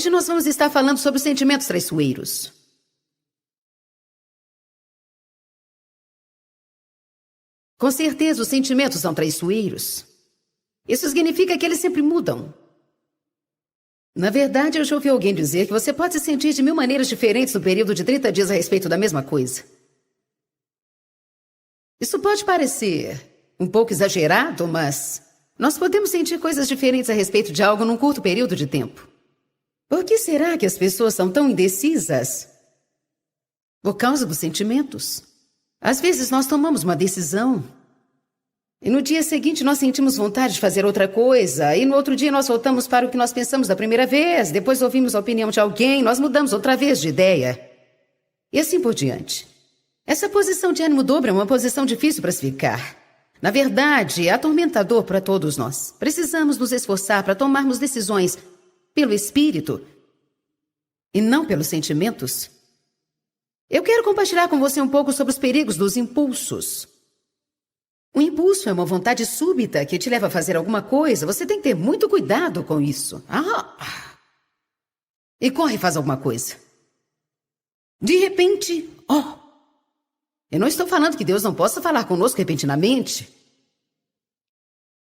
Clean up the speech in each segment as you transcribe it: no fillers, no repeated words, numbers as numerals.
Hoje nós vamos estar falando sobre os sentimentos traiçoeiros. Com certeza, os sentimentos são traiçoeiros. Isso significa que eles sempre mudam. Na verdade, eu já ouvi alguém dizer que você pode se sentir de 1000 maneiras diferentes no período de 30 dias a respeito da mesma coisa. Isso pode parecer um pouco exagerado, mas nós podemos sentir coisas diferentes a respeito de algo num curto período de tempo. Por que será que as pessoas são tão indecisas? Por causa dos sentimentos. Às vezes nós tomamos uma decisão e no dia seguinte nós sentimos vontade de fazer outra coisa, e no outro dia nós voltamos para o que nós pensamos da primeira vez, depois ouvimos a opinião de alguém, nós mudamos outra vez de ideia. E assim por diante. Essa posição de ânimo dobro é uma posição difícil para se ficar. Na verdade, é atormentador para todos nós. Precisamos nos esforçar para tomarmos decisões pelo espírito e não pelos sentimentos. Eu quero compartilhar com você um pouco sobre os perigos dos impulsos. O impulso é uma vontade súbita que te leva a fazer alguma coisa. Você tem que ter muito cuidado com isso. E corre e faz alguma coisa. De repente, eu não estou falando que Deus não possa falar conosco repentinamente.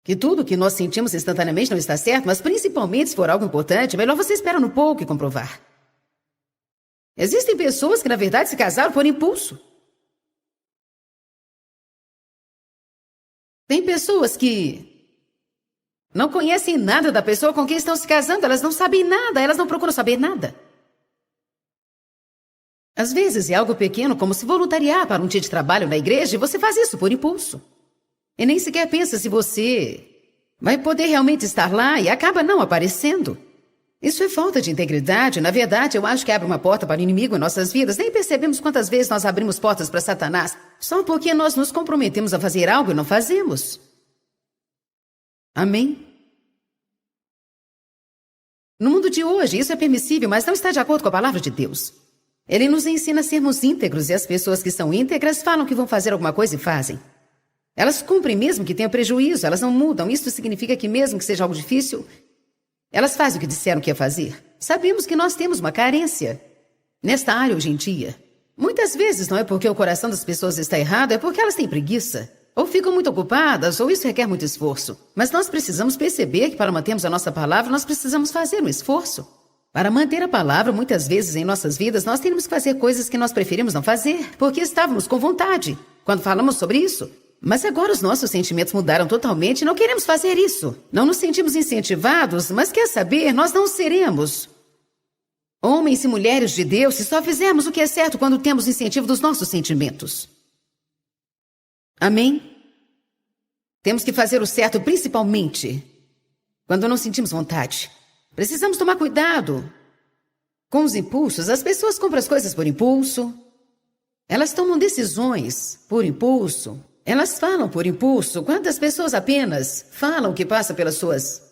Que tudo que nós sentimos instantaneamente não está certo, mas principalmente se for algo importante, é melhor você esperar um pouco e comprovar. Existem pessoas que, na verdade, se casaram por impulso. Tem pessoas que não conhecem nada da pessoa com quem estão se casando, elas não sabem nada, elas não procuram saber nada. Às vezes é algo pequeno, como se voluntariar para um dia de trabalho na igreja, e você faz isso por impulso. E nem sequer pensa se você vai poder realmente estar lá e acaba não aparecendo. Isso é falta de integridade. Na verdade, eu acho que abre uma porta para o inimigo em nossas vidas. Nem percebemos quantas vezes nós abrimos portas para Satanás, só porque nós nos comprometemos a fazer algo e não fazemos. Amém? No mundo de hoje, isso é permissível, mas não está de acordo com a palavra de Deus. Ele nos ensina a sermos íntegros, e as pessoas que são íntegras falam que vão fazer alguma coisa e fazem. Elas cumprem mesmo que tenham prejuízo, elas não mudam. Isso significa que mesmo que seja algo difícil, elas fazem o que disseram que ia fazer. Sabemos que nós temos uma carência nesta área hoje em dia. Muitas vezes não é porque o coração das pessoas está errado, é porque elas têm preguiça. Ou ficam muito ocupadas, ou isso requer muito esforço. Mas nós precisamos perceber que para mantermos a nossa palavra, nós precisamos fazer um esforço. Para manter a palavra, muitas vezes em nossas vidas, nós temos que fazer coisas que nós preferimos não fazer, porque estávamos com vontade quando falamos sobre isso. Mas agora os nossos sentimentos mudaram totalmente e não queremos fazer isso. Não nos sentimos incentivados, mas quer saber, nós não seremos homens e mulheres de Deus se só fizermos o que é certo quando temos incentivo dos nossos sentimentos. Amém? Temos que fazer o certo principalmente quando não sentimos vontade. Precisamos tomar cuidado com os impulsos. As pessoas compram as coisas por impulso. Elas tomam decisões por impulso. Elas falam por impulso. Quantas pessoas apenas falam o que passa pelas suas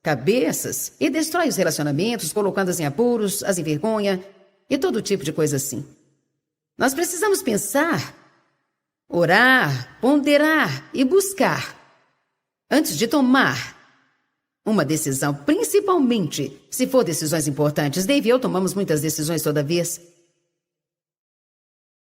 cabeças e destrói os relacionamentos, colocando-as em apuros, as envergonha e todo tipo de coisa assim. Nós precisamos pensar, orar, ponderar e buscar antes de tomar uma decisão, principalmente se for decisões importantes. Dave e eu tomamos muitas decisões toda vez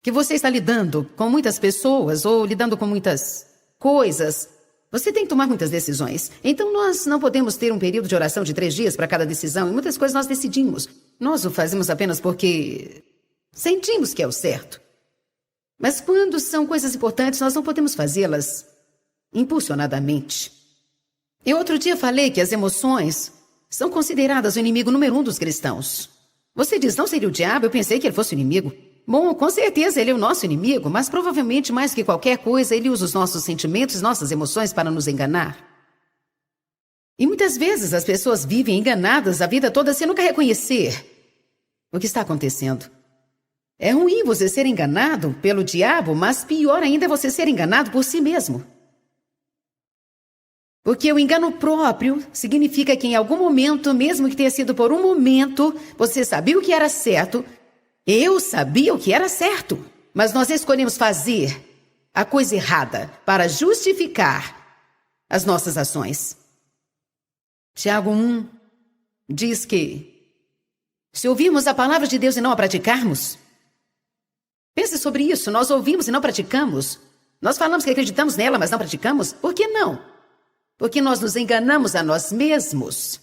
que você está lidando com muitas pessoas ou lidando com muitas coisas. Você tem que tomar muitas decisões. Então nós não podemos ter um período de oração de 3 dias para cada decisão. E muitas coisas nós decidimos. Nós o fazemos apenas porque sentimos que é o certo. Mas quando são coisas importantes, nós não podemos fazê-las impulsionadamente. Eu outro dia falei que as emoções são consideradas o inimigo número 1 dos cristãos. Você diz, não seria o diabo? Eu pensei que ele fosse o inimigo. Bom, com certeza ele é o nosso inimigo, mas provavelmente mais que qualquer coisa, ele usa os nossos sentimentos, nossas emoções para nos enganar. E muitas vezes as pessoas vivem enganadas a vida toda sem nunca reconhecer o que está acontecendo. É ruim você ser enganado pelo diabo, mas pior ainda é você ser enganado por si mesmo. Porque o engano próprio significa que em algum momento, mesmo que tenha sido por um momento, você sabia o que era certo. Eu sabia o que era certo, mas nós escolhemos fazer a coisa errada para justificar as nossas ações. Tiago 1 diz que Se ouvirmos a palavra de Deus e não a praticarmos? Pense sobre isso. Nós ouvimos e não praticamos. Nós falamos que acreditamos nela, mas não praticamos. Por que não? Porque nós nos enganamos a nós mesmos.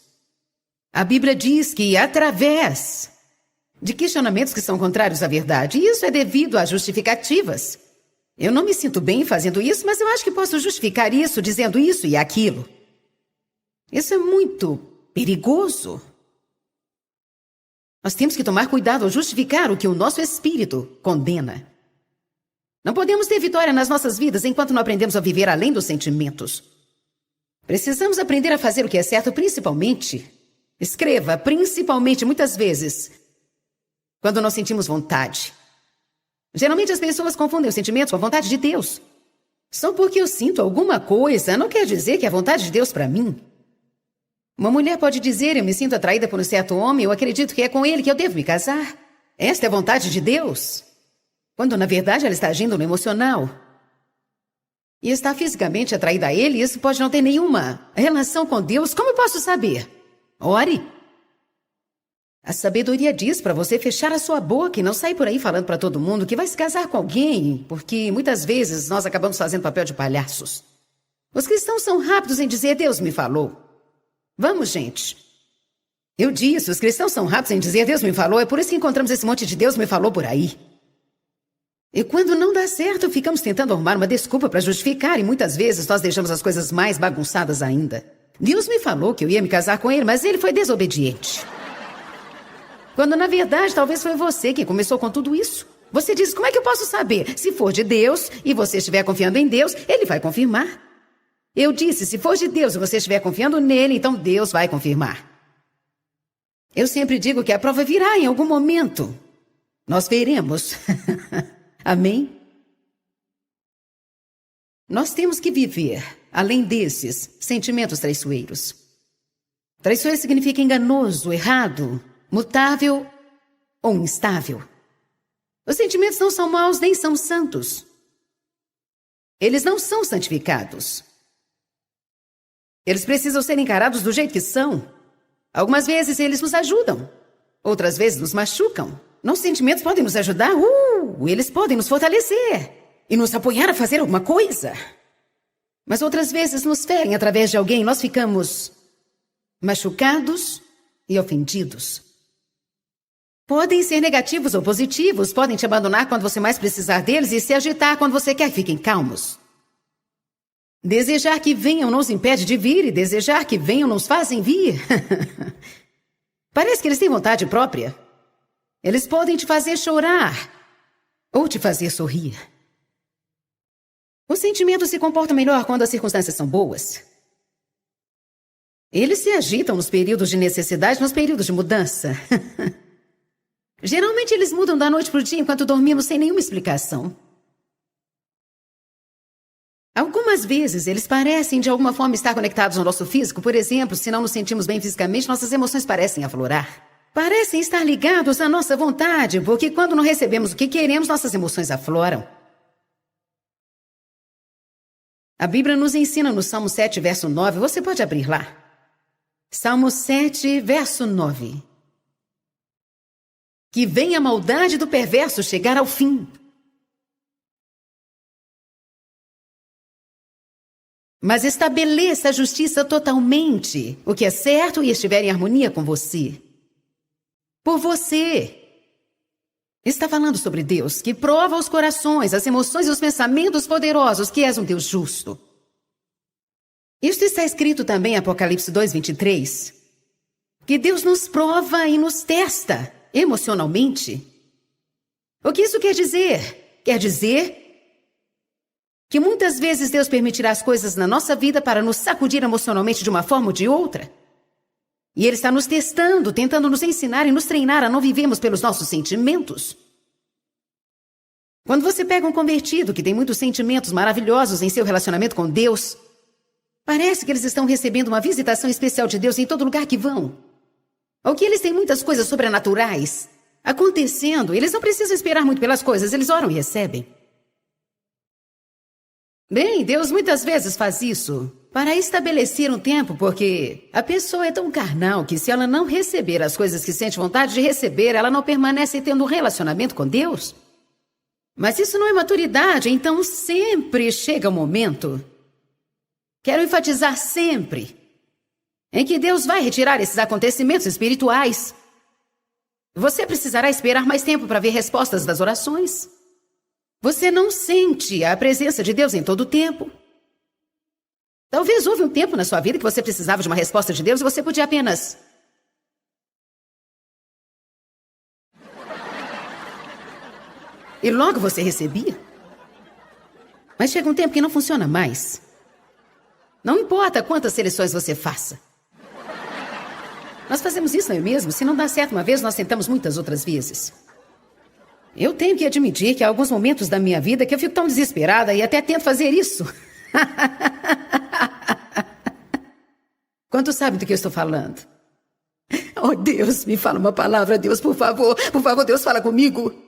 A Bíblia diz que através de questionamentos que são contrários à verdade, e isso é devido a justificativas. Eu não me sinto bem fazendo isso, mas eu acho que posso justificar isso dizendo isso e aquilo. Isso é muito perigoso. Nós temos que tomar cuidado ao justificar o que o nosso espírito condena. Não podemos ter vitória nas nossas vidas enquanto não aprendemos a viver além dos sentimentos. Precisamos aprender a fazer o que é certo, principalmente. Escreva, principalmente, muitas vezes, quando nós sentimos vontade. Geralmente as pessoas confundem os sentimentos com a vontade de Deus. Só porque eu sinto alguma coisa, não quer dizer que é a vontade de Deus para mim. Uma mulher pode dizer, eu me sinto atraída por um certo homem, eu acredito que é com ele que eu devo me casar. Esta é a vontade de Deus. Quando, na verdade, ela está agindo no emocional. E está fisicamente atraída a ele, isso pode não ter nenhuma relação com Deus. Como eu posso saber? Ore. A sabedoria diz para você fechar a sua boca e não sair por aí falando para todo mundo que vai se casar com alguém, porque muitas vezes nós acabamos fazendo papel de palhaços. Os cristãos são rápidos em dizer, Deus me falou. Vamos, gente. Eu disse, os cristãos são rápidos em dizer, Deus me falou, é por isso que encontramos esse monte de Deus me falou por aí. E quando não dá certo, ficamos tentando arrumar uma desculpa para justificar, e muitas vezes nós deixamos as coisas mais bagunçadas ainda. Deus me falou que eu ia me casar com ele, mas ele foi desobediente. Quando, na verdade, talvez foi você que começou com tudo isso. Você diz, como é que eu posso saber? Se for de Deus e você estiver confiando em Deus, ele vai confirmar. Eu disse, se for de Deus e você estiver confiando nele, então Deus vai confirmar. Eu sempre digo que a prova virá em algum momento. Nós veremos. Amém? Nós temos que viver, além desses sentimentos traiçoeiros. Traiçoeiro significa enganoso, errado, mutável ou instável. Os sentimentos não são maus nem são santos. Eles não são santificados. Eles precisam ser encarados do jeito que são. Algumas vezes eles nos ajudam. Outras vezes nos machucam. Nossos sentimentos podem nos ajudar. Eles podem nos fortalecer. E nos apoiar a fazer alguma coisa. Mas outras vezes nos ferem através de alguém. Nós ficamos machucados e ofendidos. Podem ser negativos ou positivos. Podem te abandonar quando você mais precisar deles e se agitar quando você quer que fiquem calmos. Desejar que venham não os impede de vir e desejar que venham nos fazem vir. Parece que eles têm vontade própria. Eles podem te fazer chorar ou te fazer sorrir. Os sentimentos se comportam melhor quando as circunstâncias são boas. Eles se agitam nos períodos de necessidade, nos períodos de mudança. Geralmente eles mudam da noite para o dia enquanto dormimos sem nenhuma explicação. Algumas vezes eles parecem de alguma forma estar conectados ao nosso físico. Por exemplo, se não nos sentimos bem fisicamente, nossas emoções parecem aflorar. Parecem estar ligados à nossa vontade, porque quando não recebemos o que queremos, nossas emoções afloram. A Bíblia nos ensina no Salmo 7, verso 9. Você pode abrir lá. Salmo 7, verso 9. Que venha a maldade do perverso chegar ao fim. Mas estabeleça a justiça totalmente, o que é certo e estiver em harmonia com você. Por você. Está falando sobre Deus, que prova os corações, as emoções e os pensamentos poderosos, que és um Deus justo. Isto está escrito também em Apocalipse 2:23, que Deus nos prova e nos testa emocionalmente. O que isso quer dizer? Quer dizer que muitas vezes Deus permitirá as coisas na nossa vida para nos sacudir emocionalmente de uma forma ou de outra. E Ele está nos testando, tentando nos ensinar e nos treinar a não vivermos pelos nossos sentimentos. Quando você pega um convertido que tem muitos sentimentos maravilhosos em seu relacionamento com Deus, parece que eles estão recebendo uma visitação especial de Deus em todo lugar que vão. Ou que eles têm muitas coisas sobrenaturais acontecendo. Eles não precisam esperar muito pelas coisas, eles oram e recebem. Bem, Deus muitas vezes faz isso para estabelecer um tempo, porque a pessoa é tão carnal que se ela não receber as coisas que sente vontade de receber, ela não permanece tendo um relacionamento com Deus. Mas isso não é maturidade, então sempre chega o momento, quero enfatizar sempre, em que Deus vai retirar esses acontecimentos espirituais. Você precisará esperar mais tempo para ver respostas das orações. Você não sente a presença de Deus em todo o tempo. Talvez houve um tempo na sua vida que você precisava de uma resposta de Deus e você podia apenas... E logo você recebia. Mas chega um tempo que não funciona mais. Não importa quantas seleções você faça. Nós fazemos isso, não é mesmo? Se não dá certo uma vez, nós tentamos muitas outras vezes. Eu tenho que admitir que há alguns momentos da minha vida que eu fico tão desesperada e até tento fazer isso. Quantos sabem do que eu estou falando? Oh, Deus, me fala uma palavra, Deus, por favor. Por favor, Deus, fala comigo.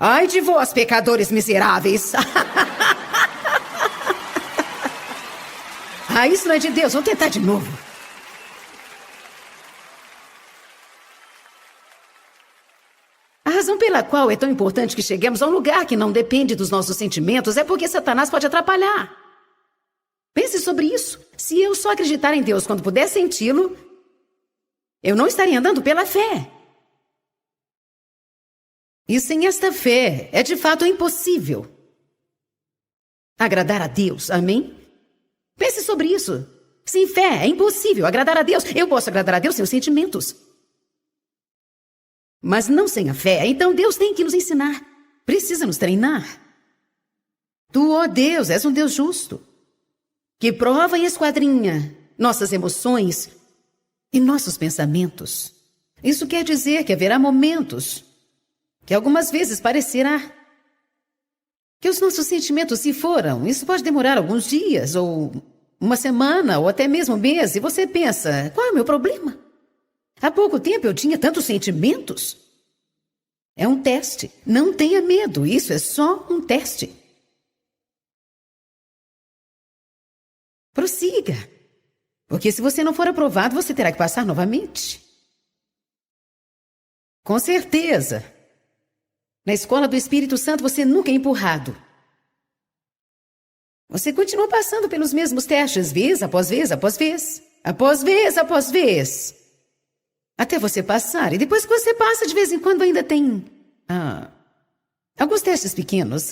Ai de vós, pecadores miseráveis. Ah, isso não é de Deus. Vamos tentar de novo. A razão pela qual é tão importante que cheguemos a um lugar que não depende dos nossos sentimentos é porque Satanás pode atrapalhar. Pense sobre isso. Se eu só acreditar em Deus quando puder senti-lo, eu não estaria andando pela fé. E sem esta fé, é de fato impossível agradar a Deus, amém? Pense sobre isso. Sem fé, é impossível agradar a Deus. Eu posso agradar a Deus sem os sentimentos. Mas não sem a fé. Então Deus tem que nos ensinar. Precisa nos treinar. Tu, ó Deus, és um Deus justo, que prova e esquadrinha nossas emoções e nossos pensamentos. Isso quer dizer que haverá momentos que algumas vezes parecerá que os nossos sentimentos se foram. Isso pode demorar alguns dias, ou uma semana, ou até mesmo um mês. E você pensa, qual é o meu problema? Há pouco tempo eu tinha tantos sentimentos. É um teste. Não tenha medo, isso é só um teste. Prossiga. Porque se você não for aprovado, você terá que passar novamente. Com certeza. Na escola do Espírito Santo, você nunca é empurrado. Você continua passando pelos mesmos testes, vez após vez, após vez. Após vez, após vez. Até você passar. E depois que você passa, de vez em quando ainda tem... alguns testes pequenos.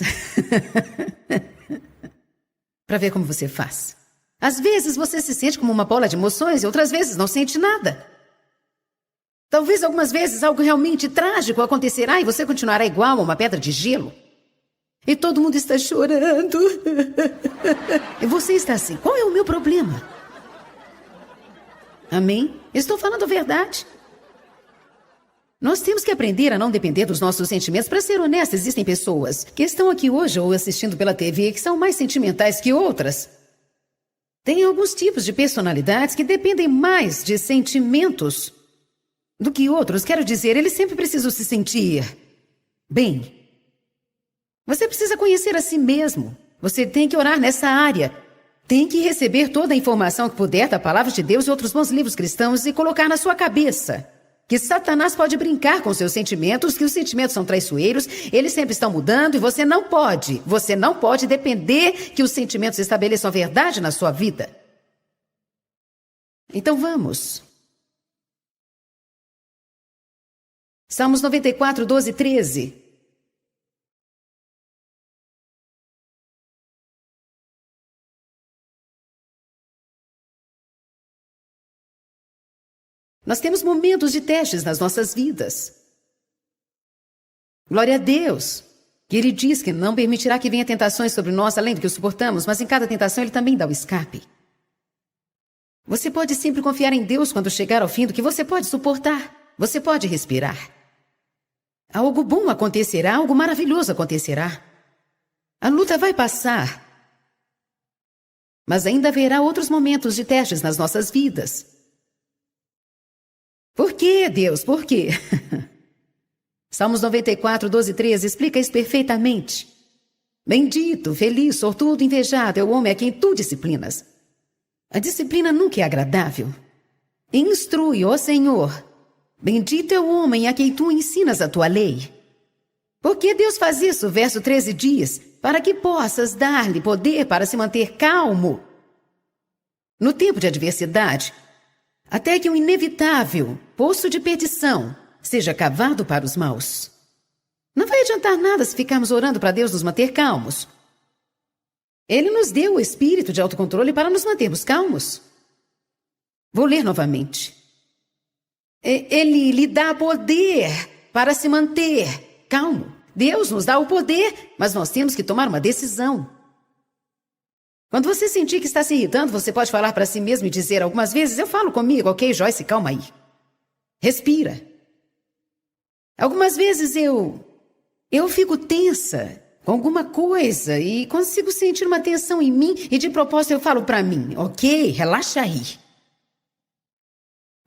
Para ver como você faz. Às vezes você se sente como uma bola de emoções e outras vezes não sente nada. Talvez algumas vezes algo realmente trágico acontecerá e você continuará igual a uma pedra de gelo. E todo mundo está chorando. E você está assim, qual é o meu problema? Amém? Estou falando a verdade. Nós temos que aprender a não depender dos nossos sentimentos. Para ser honesto, existem pessoas que estão aqui hoje ou assistindo pela TV que são mais sentimentais que outras. Tem alguns tipos de personalidades que dependem mais de sentimentos do que outros. Quero dizer, eles sempre precisam se sentir bem. Você precisa conhecer a si mesmo. Você tem que orar nessa área. Tem que receber toda a informação que puder da palavra de Deus e outros bons livros cristãos e colocar na sua cabeça que Satanás pode brincar com seus sentimentos, que os sentimentos são traiçoeiros, eles sempre estão mudando e você não pode depender que os sentimentos estabeleçam a verdade na sua vida. Então vamos. Salmos 94, 12 e 13. Nós temos momentos de testes nas nossas vidas. Glória a Deus, que Ele diz que não permitirá que venha tentações sobre nós, além do que o suportamos, mas em cada tentação Ele também dá o escape. Você pode sempre confiar em Deus quando chegar ao fim do que você pode suportar. Você pode respirar. Algo bom acontecerá, algo maravilhoso acontecerá. A luta vai passar. Mas ainda haverá outros momentos de testes nas nossas vidas. Por quê, Deus? Por quê? Salmos 94, 12 e 13 explica isso perfeitamente. Bendito, feliz, sortudo, invejado é o homem a quem tu disciplinas. A disciplina nunca é agradável. Instrui, ó Senhor. Bendito é o homem a quem tu ensinas a tua lei. Porque Deus faz isso, verso 13 diz, para que possas dar-lhe poder para se manter calmo no tempo de adversidade, até que o inevitável poço de perdição seja cavado para os maus. Não vai adiantar nada se ficarmos orando para Deus nos manter calmos. Ele nos deu o espírito de autocontrole para nos mantermos calmos. Vou ler novamente. Ele lhe dá poder para se manter calmo. Deus nos dá o poder, mas nós temos que tomar uma decisão. Quando você sentir que está se irritando, você pode falar para si mesmo e dizer algumas vezes, eu falo comigo, ok, Joyce, calma aí. Respira. Algumas vezes eu fico tensa com alguma coisa e consigo sentir uma tensão em mim e de propósito eu falo para mim, ok, relaxa aí.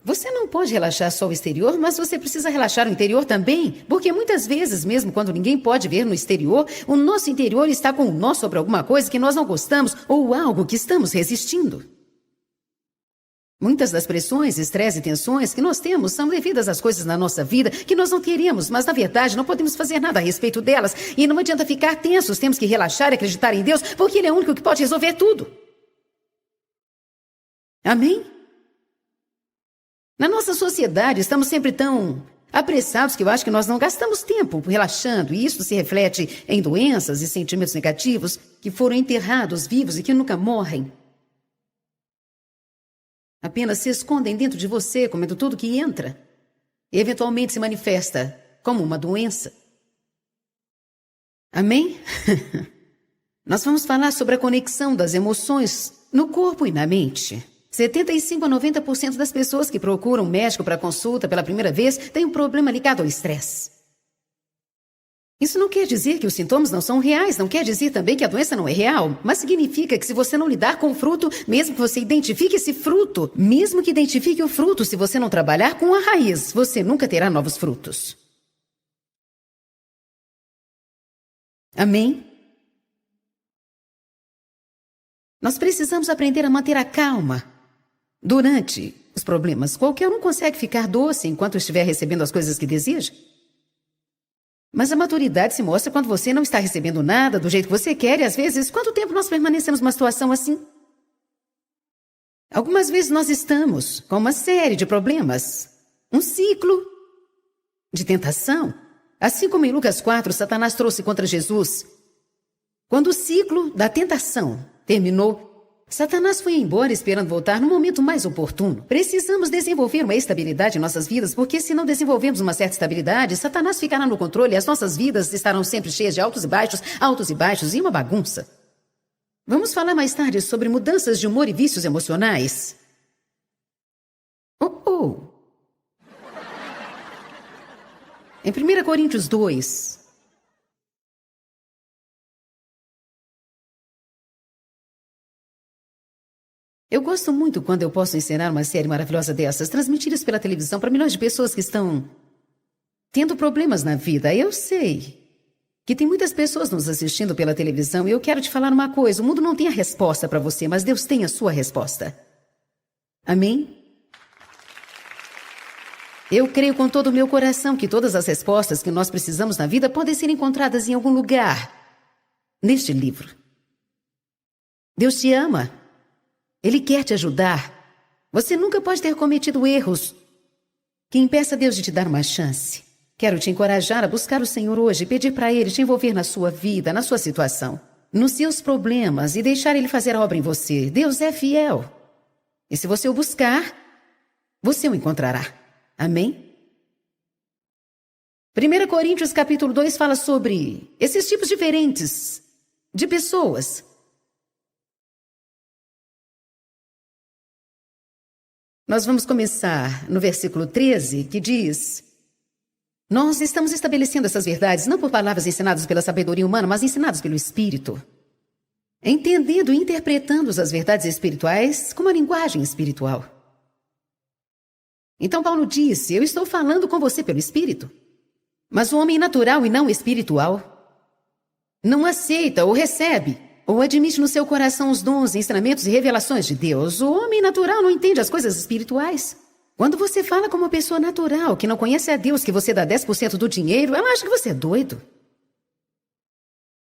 Você não pode relaxar só o exterior, mas você precisa relaxar o interior também, porque muitas vezes, mesmo quando ninguém pode ver no exterior, o nosso interior está com um nó sobre alguma coisa que nós não gostamos ou algo que estamos resistindo. Muitas das pressões, estresse e tensões que nós temos são devidas às coisas na nossa vida que nós não queríamos, mas na verdade não podemos fazer nada a respeito delas. E não adianta ficar tensos, temos que relaxar e acreditar em Deus, porque Ele é o único que pode resolver tudo. Amém? Na nossa sociedade, estamos sempre tão apressados que eu acho que nós não gastamos tempo relaxando, e isso se reflete em doenças e sentimentos negativos que foram enterrados vivos e que nunca morrem. Apenas se escondem dentro de você, comendo tudo que entra, e eventualmente se manifesta como uma doença. Amém? Nós vamos falar sobre a conexão das emoções no corpo e na mente. 75 a 90% das pessoas que procuram um médico para consulta pela primeira vez têm um problema ligado ao estresse. Isso não quer dizer que os sintomas não são reais, não quer dizer também que a doença não é real, mas significa que se você não lidar com o fruto, mesmo que você identifique esse fruto, mesmo que identifique o fruto, se você não trabalhar com a raiz, você nunca terá novos frutos. Amém? Nós precisamos aprender a manter a calma durante os problemas. Qualquer um consegue ficar doce enquanto estiver recebendo as coisas que deseja. Mas a maturidade se mostra quando você não está recebendo nada do jeito que você quer e, às vezes, quanto tempo nós permanecemos numa situação assim? Algumas vezes nós estamos com uma série de problemas, um ciclo de tentação. Assim como em Lucas 4, Satanás trouxe contra Jesus. Quando o ciclo da tentação terminou, Satanás foi embora esperando voltar no momento mais oportuno. Precisamos desenvolver uma estabilidade em nossas vidas, porque se não desenvolvermos uma certa estabilidade, Satanás ficará no controle e as nossas vidas estarão sempre cheias de altos e baixos e uma bagunça. Vamos falar mais tarde sobre mudanças de humor e vícios emocionais. Em 1 Coríntios 2... Eu gosto muito quando eu posso encenar uma série maravilhosa dessas, transmitidas pela televisão para milhões de pessoas que estão tendo problemas na vida. Eu sei que tem muitas pessoas nos assistindo pela televisão e eu quero te falar uma coisa. O mundo não tem a resposta para você, mas Deus tem a sua resposta. Amém? Eu creio com todo o meu coração que todas as respostas que nós precisamos na vida podem ser encontradas em algum lugar neste livro. Deus te ama. Ele quer te ajudar. Você nunca pode ter cometido erros que impeça Deus de te dar uma chance. Quero te encorajar a buscar o Senhor hoje e pedir para Ele te envolver na sua vida, na sua situação, nos seus problemas e deixar Ele fazer a obra em você. Deus é fiel. E se você o buscar, você o encontrará. Amém? 1 Coríntios capítulo 2 fala sobre esses tipos diferentes de pessoas. Nós vamos começar no versículo 13, que diz: nós estamos estabelecendo essas verdades não por palavras ensinadas pela sabedoria humana, mas ensinadas pelo Espírito. Entendendo e interpretando as verdades espirituais como a linguagem espiritual. Então Paulo disse: eu estou falando com você pelo Espírito. Mas o homem natural e não espiritual não aceita ou recebe, ou admite no seu coração os dons, ensinamentos e revelações de Deus. O homem natural não entende as coisas espirituais. Quando você fala com uma pessoa natural que não conhece a Deus, que você dá 10% do dinheiro, ela acha que você é doido.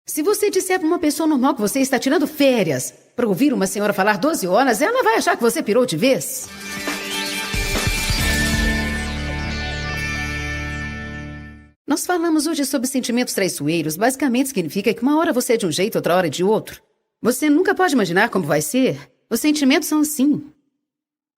Se você disser para uma pessoa normal que você está tirando férias para ouvir uma senhora falar 12 horas, ela vai achar que você pirou de vez. Nós falamos hoje sobre sentimentos traiçoeiros. Basicamente significa que uma hora você é de um jeito, outra hora é de outro. Você nunca pode imaginar como vai ser. Os sentimentos são assim.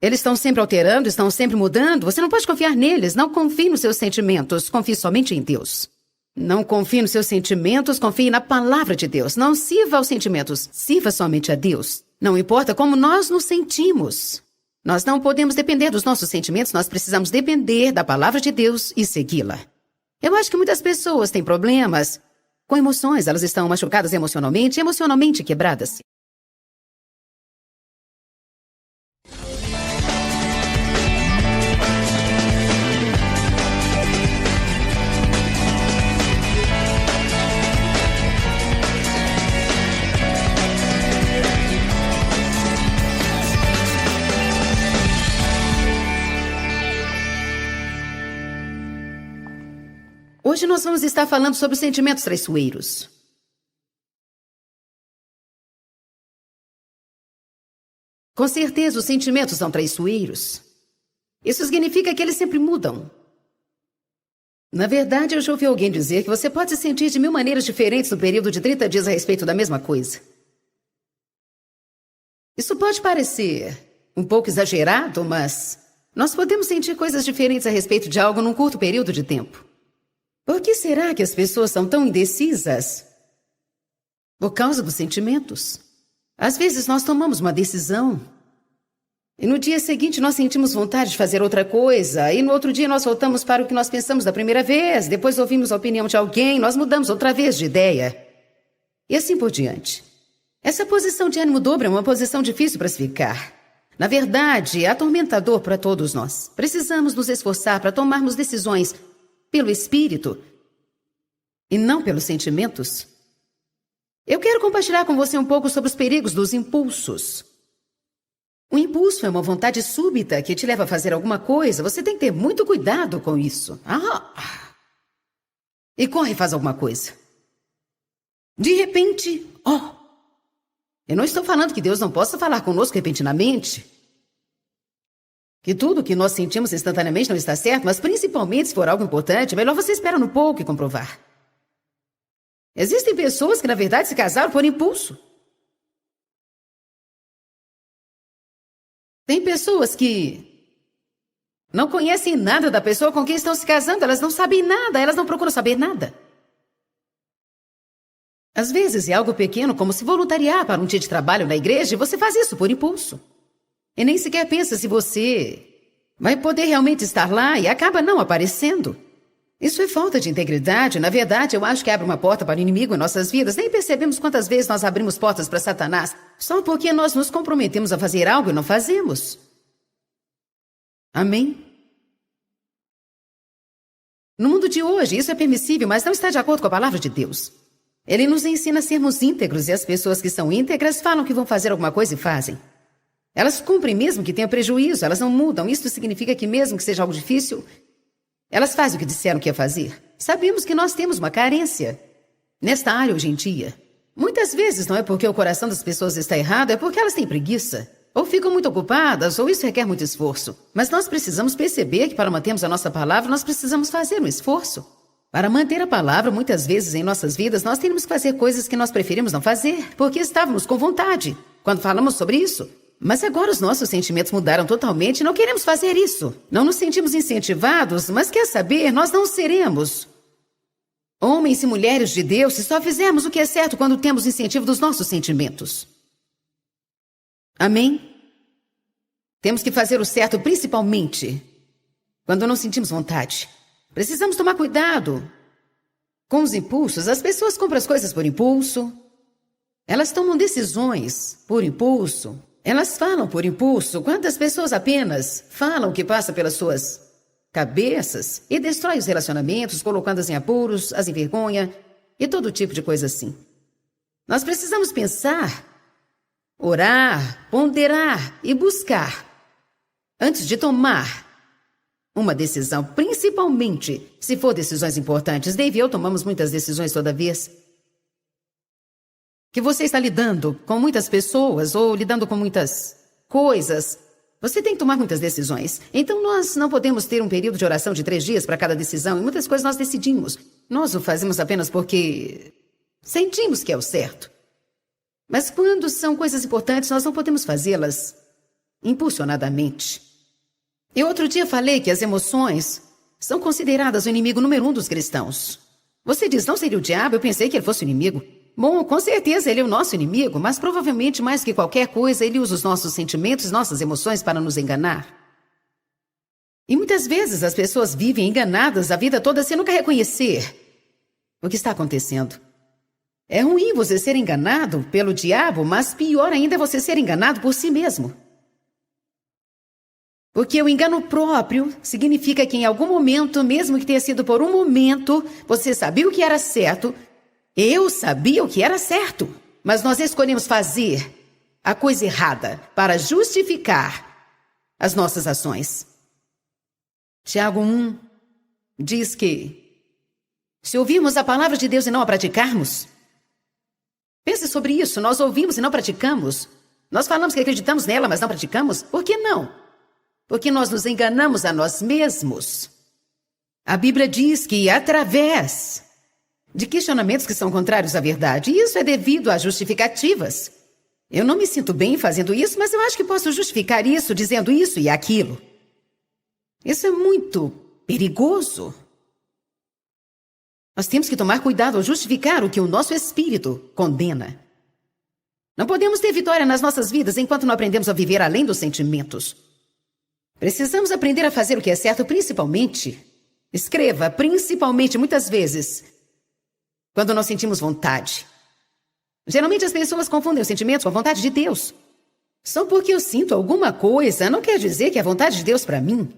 Eles estão sempre alterando, estão sempre mudando. Você não pode confiar neles. Não confie nos seus sentimentos. Confie somente em Deus. Não confie nos seus sentimentos. Confie na palavra de Deus. Não sirva aos sentimentos. Sirva somente a Deus. Não importa como nós nos sentimos. Nós não podemos depender dos nossos sentimentos. Nós precisamos depender da palavra de Deus e segui-la. Eu acho que muitas pessoas têm problemas com emoções. Elas estão machucadas emocionalmente quebradas. Hoje nós vamos estar falando sobre os sentimentos traiçoeiros. Com certeza, os sentimentos são traiçoeiros. Isso significa que eles sempre mudam. Na verdade, eu já ouvi alguém dizer que você pode se sentir de 1000 maneiras diferentes no período de 30 dias a respeito da mesma coisa. Isso pode parecer um pouco exagerado, mas nós podemos sentir coisas diferentes a respeito de algo num curto período de tempo. Por que será que as pessoas são tão indecisas? Por causa dos sentimentos. Às vezes nós tomamos uma decisão e no dia seguinte nós sentimos vontade de fazer outra coisa e no outro dia nós voltamos para o que nós pensamos da primeira vez, depois ouvimos a opinião de alguém, nós mudamos outra vez de ideia e assim por diante. Essa posição de ânimo dobro é uma posição difícil para se ficar. Na verdade, é atormentador para todos nós. Precisamos nos esforçar para tomarmos decisões pelo espírito e não pelos sentimentos. Eu quero compartilhar com você um pouco sobre os perigos dos impulsos. O impulso é uma vontade súbita que te leva a fazer alguma coisa. Você tem que ter muito cuidado com isso. E corre e faz alguma coisa. De repente, eu não estou falando que Deus não possa falar conosco repentinamente. Que tudo que nós sentimos instantaneamente não está certo, mas principalmente se for algo importante, melhor você esperar um pouco e comprovar. Existem pessoas que, na verdade, se casaram por impulso. Tem pessoas que não conhecem nada da pessoa com quem estão se casando, elas não sabem nada, elas não procuram saber nada. Às vezes é algo pequeno, como se voluntariar para um dia de trabalho na igreja, e você faz isso por impulso. E nem sequer pensa se você vai poder realmente estar lá e acaba não aparecendo. Isso é falta de integridade. Na verdade, eu acho que abre uma porta para o inimigo em nossas vidas. Nem percebemos quantas vezes nós abrimos portas para Satanás só porque nós nos comprometemos a fazer algo e não fazemos. Amém? No mundo de hoje, isso é permissível, mas não está de acordo com a palavra de Deus. Ele nos ensina a sermos íntegros e as pessoas que são íntegras falam que vão fazer alguma coisa e fazem. Elas cumprem mesmo que tenham prejuízo, elas não mudam. Isso significa que mesmo que seja algo difícil, elas fazem o que disseram que ia fazer. Sabemos que nós temos uma carência nesta área hoje em dia. Muitas vezes não é porque o coração das pessoas está errado, é porque elas têm preguiça. Ou ficam muito ocupadas, ou isso requer muito esforço. Mas nós precisamos perceber que para mantermos a nossa palavra, nós precisamos fazer um esforço. Para manter a palavra, muitas vezes em nossas vidas, nós temos que fazer coisas que nós preferimos não fazer, porque estávamos com vontade quando falamos sobre isso. Mas agora os nossos sentimentos mudaram totalmente e não queremos fazer isso. Não nos sentimos incentivados, mas quer saber, nós não seremos homens e mulheres de Deus se só fizermos o que é certo quando temos incentivo dos nossos sentimentos. Amém? Temos que fazer o certo principalmente quando não sentimos vontade. Precisamos tomar cuidado com os impulsos. As pessoas compram as coisas por impulso. Elas tomam decisões por impulso. Elas falam por impulso. Quantas pessoas apenas falam o que passa pelas suas cabeças e destrói os relacionamentos, colocando-as em apuros, as envergonha e todo tipo de coisa assim. Nós precisamos pensar, orar, ponderar e buscar antes de tomar uma decisão, principalmente se for decisões importantes. Dave e eu tomamos muitas decisões toda vez que você está lidando com muitas pessoas ou lidando com muitas coisas. Você tem que tomar muitas decisões. Então nós não podemos ter um período de oração de 3 dias para cada decisão. E muitas coisas nós decidimos. Nós o fazemos apenas porque sentimos que é o certo. Mas quando são coisas importantes, nós não podemos fazê-las impulsionadamente. Eu outro dia falei que as emoções são consideradas o inimigo número 1 dos cristãos. Você diz, não seria o diabo? Eu pensei que ele fosse o inimigo. Bom, com certeza ele é o nosso inimigo, mas provavelmente mais que qualquer coisa, ele usa os nossos sentimentos, nossas emoções para nos enganar. E muitas vezes as pessoas vivem enganadas a vida toda sem nunca reconhecer o que está acontecendo. É ruim você ser enganado pelo diabo, mas pior ainda é você ser enganado por si mesmo. Porque o engano próprio significa que em algum momento, mesmo que tenha sido por um momento, você sabia o que era certo. Eu sabia o que era certo, mas nós escolhemos fazer a coisa errada para justificar as nossas ações. Tiago 1 diz que se ouvirmos a palavra de Deus e não a praticarmos, pense sobre isso, nós ouvimos e não praticamos. Nós falamos que acreditamos nela, mas não praticamos. Por que não? Porque nós nos enganamos a nós mesmos. A Bíblia diz que através de questionamentos que são contrários à verdade, e isso é devido a justificativas. Eu não me sinto bem fazendo isso, mas eu acho que posso justificar isso dizendo isso e aquilo. Isso é muito perigoso. Nós temos que tomar cuidado ao justificar o que o nosso espírito condena. Não podemos ter vitória nas nossas vidas enquanto não aprendemos a viver além dos sentimentos. Precisamos aprender a fazer o que é certo, principalmente, escreva, principalmente, muitas vezes, quando nós sentimos vontade. Geralmente as pessoas confundem os sentimentos com a vontade de Deus. Só porque eu sinto alguma coisa, não quer dizer que é a vontade de Deus para mim.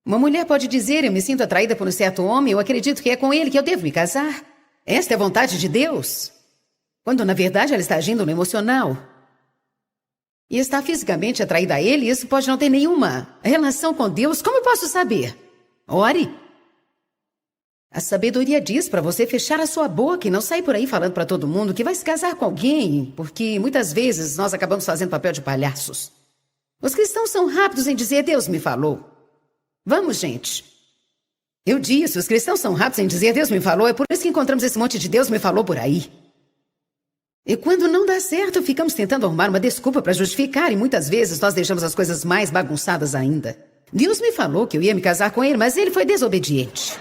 Uma mulher pode dizer, eu me sinto atraída por um certo homem, eu acredito que é com ele que eu devo me casar. Esta é a vontade de Deus. Quando, na verdade, ela está agindo no emocional. E está fisicamente atraída a ele, isso pode não ter nenhuma relação com Deus. Como eu posso saber? Ore. A sabedoria diz para você fechar a sua boca e não sair por aí falando para todo mundo que vai se casar com alguém, porque muitas vezes nós acabamos fazendo papel de palhaços. Os cristãos são rápidos em dizer, Deus me falou. Vamos, gente. Eu disse, os cristãos são rápidos em dizer, Deus me falou, é por isso que encontramos esse monte de Deus me falou por aí. E quando não dá certo, ficamos tentando arrumar uma desculpa para justificar e muitas vezes nós deixamos as coisas mais bagunçadas ainda. Deus me falou que eu ia me casar com ele, mas ele foi desobediente.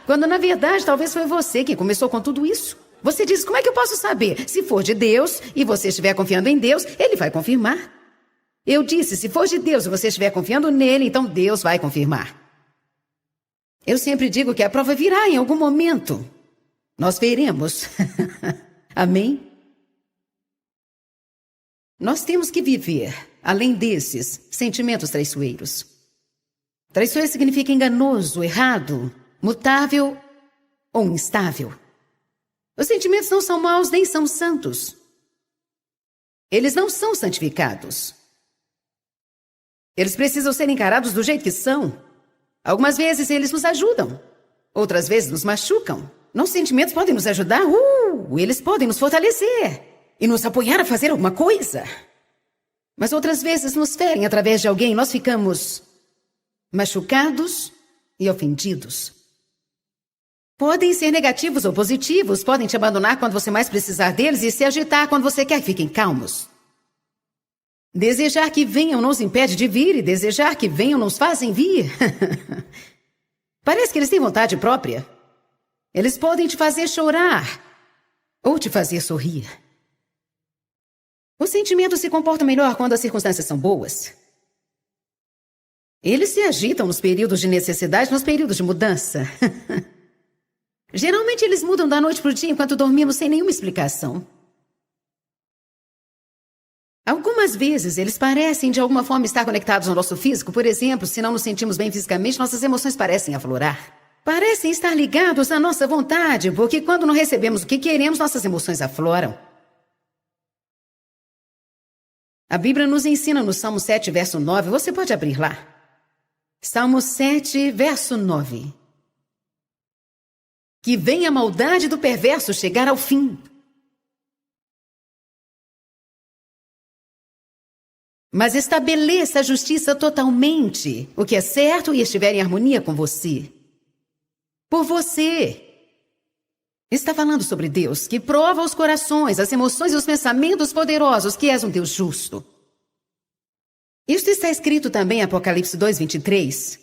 Quando, na verdade, talvez foi você quem começou com tudo isso. Você diz, como é que eu posso saber? Se for de Deus e você estiver confiando em Deus, ele vai confirmar. Eu disse, se for de Deus e você estiver confiando nele, então Deus vai confirmar. Eu sempre digo que a prova virá em algum momento. Nós veremos. Amém? Nós temos que viver, além desses, sentimentos traiçoeiros. Traiçoeiro significa enganoso, errado, mutável ou instável. Os sentimentos não são maus nem são santos. Eles não são santificados. Eles precisam ser encarados do jeito que são. Algumas vezes eles nos ajudam. Outras vezes nos machucam. Nossos sentimentos podem nos ajudar. Eles podem nos fortalecer e nos apoiar a fazer alguma coisa. Mas outras vezes nos ferem através de alguém. Nós ficamos machucados e ofendidos. Podem ser negativos ou positivos. Podem te abandonar quando você mais precisar deles e se agitar quando você quer que fiquem calmos. Desejar que venham não os impede de vir e desejar que venham não os fazem vir. Parece que eles têm vontade própria. Eles podem te fazer chorar ou te fazer sorrir. Os sentimentos se comportam melhor quando as circunstâncias são boas. Eles se agitam nos períodos de necessidade, nos períodos de mudança. Geralmente eles mudam da noite para o dia enquanto dormimos sem nenhuma explicação. Algumas vezes eles parecem de alguma forma estar conectados ao nosso físico. Por exemplo, se não nos sentimos bem fisicamente, nossas emoções parecem aflorar. parecem estar ligados à nossa vontade, porque quando não recebemos o que queremos, nossas emoções afloram. A Bíblia nos ensina no Salmo 7, verso 9, você pode abrir lá. Salmo 7, verso 9. Que venha a maldade do perverso chegar ao fim. Mas estabeleça a justiça totalmente, o que é certo e estiver em harmonia com você. Por você. Está falando sobre Deus, que prova os corações, as emoções e os pensamentos poderosos, que és um Deus justo. Isto está escrito também em Apocalipse 2, 23.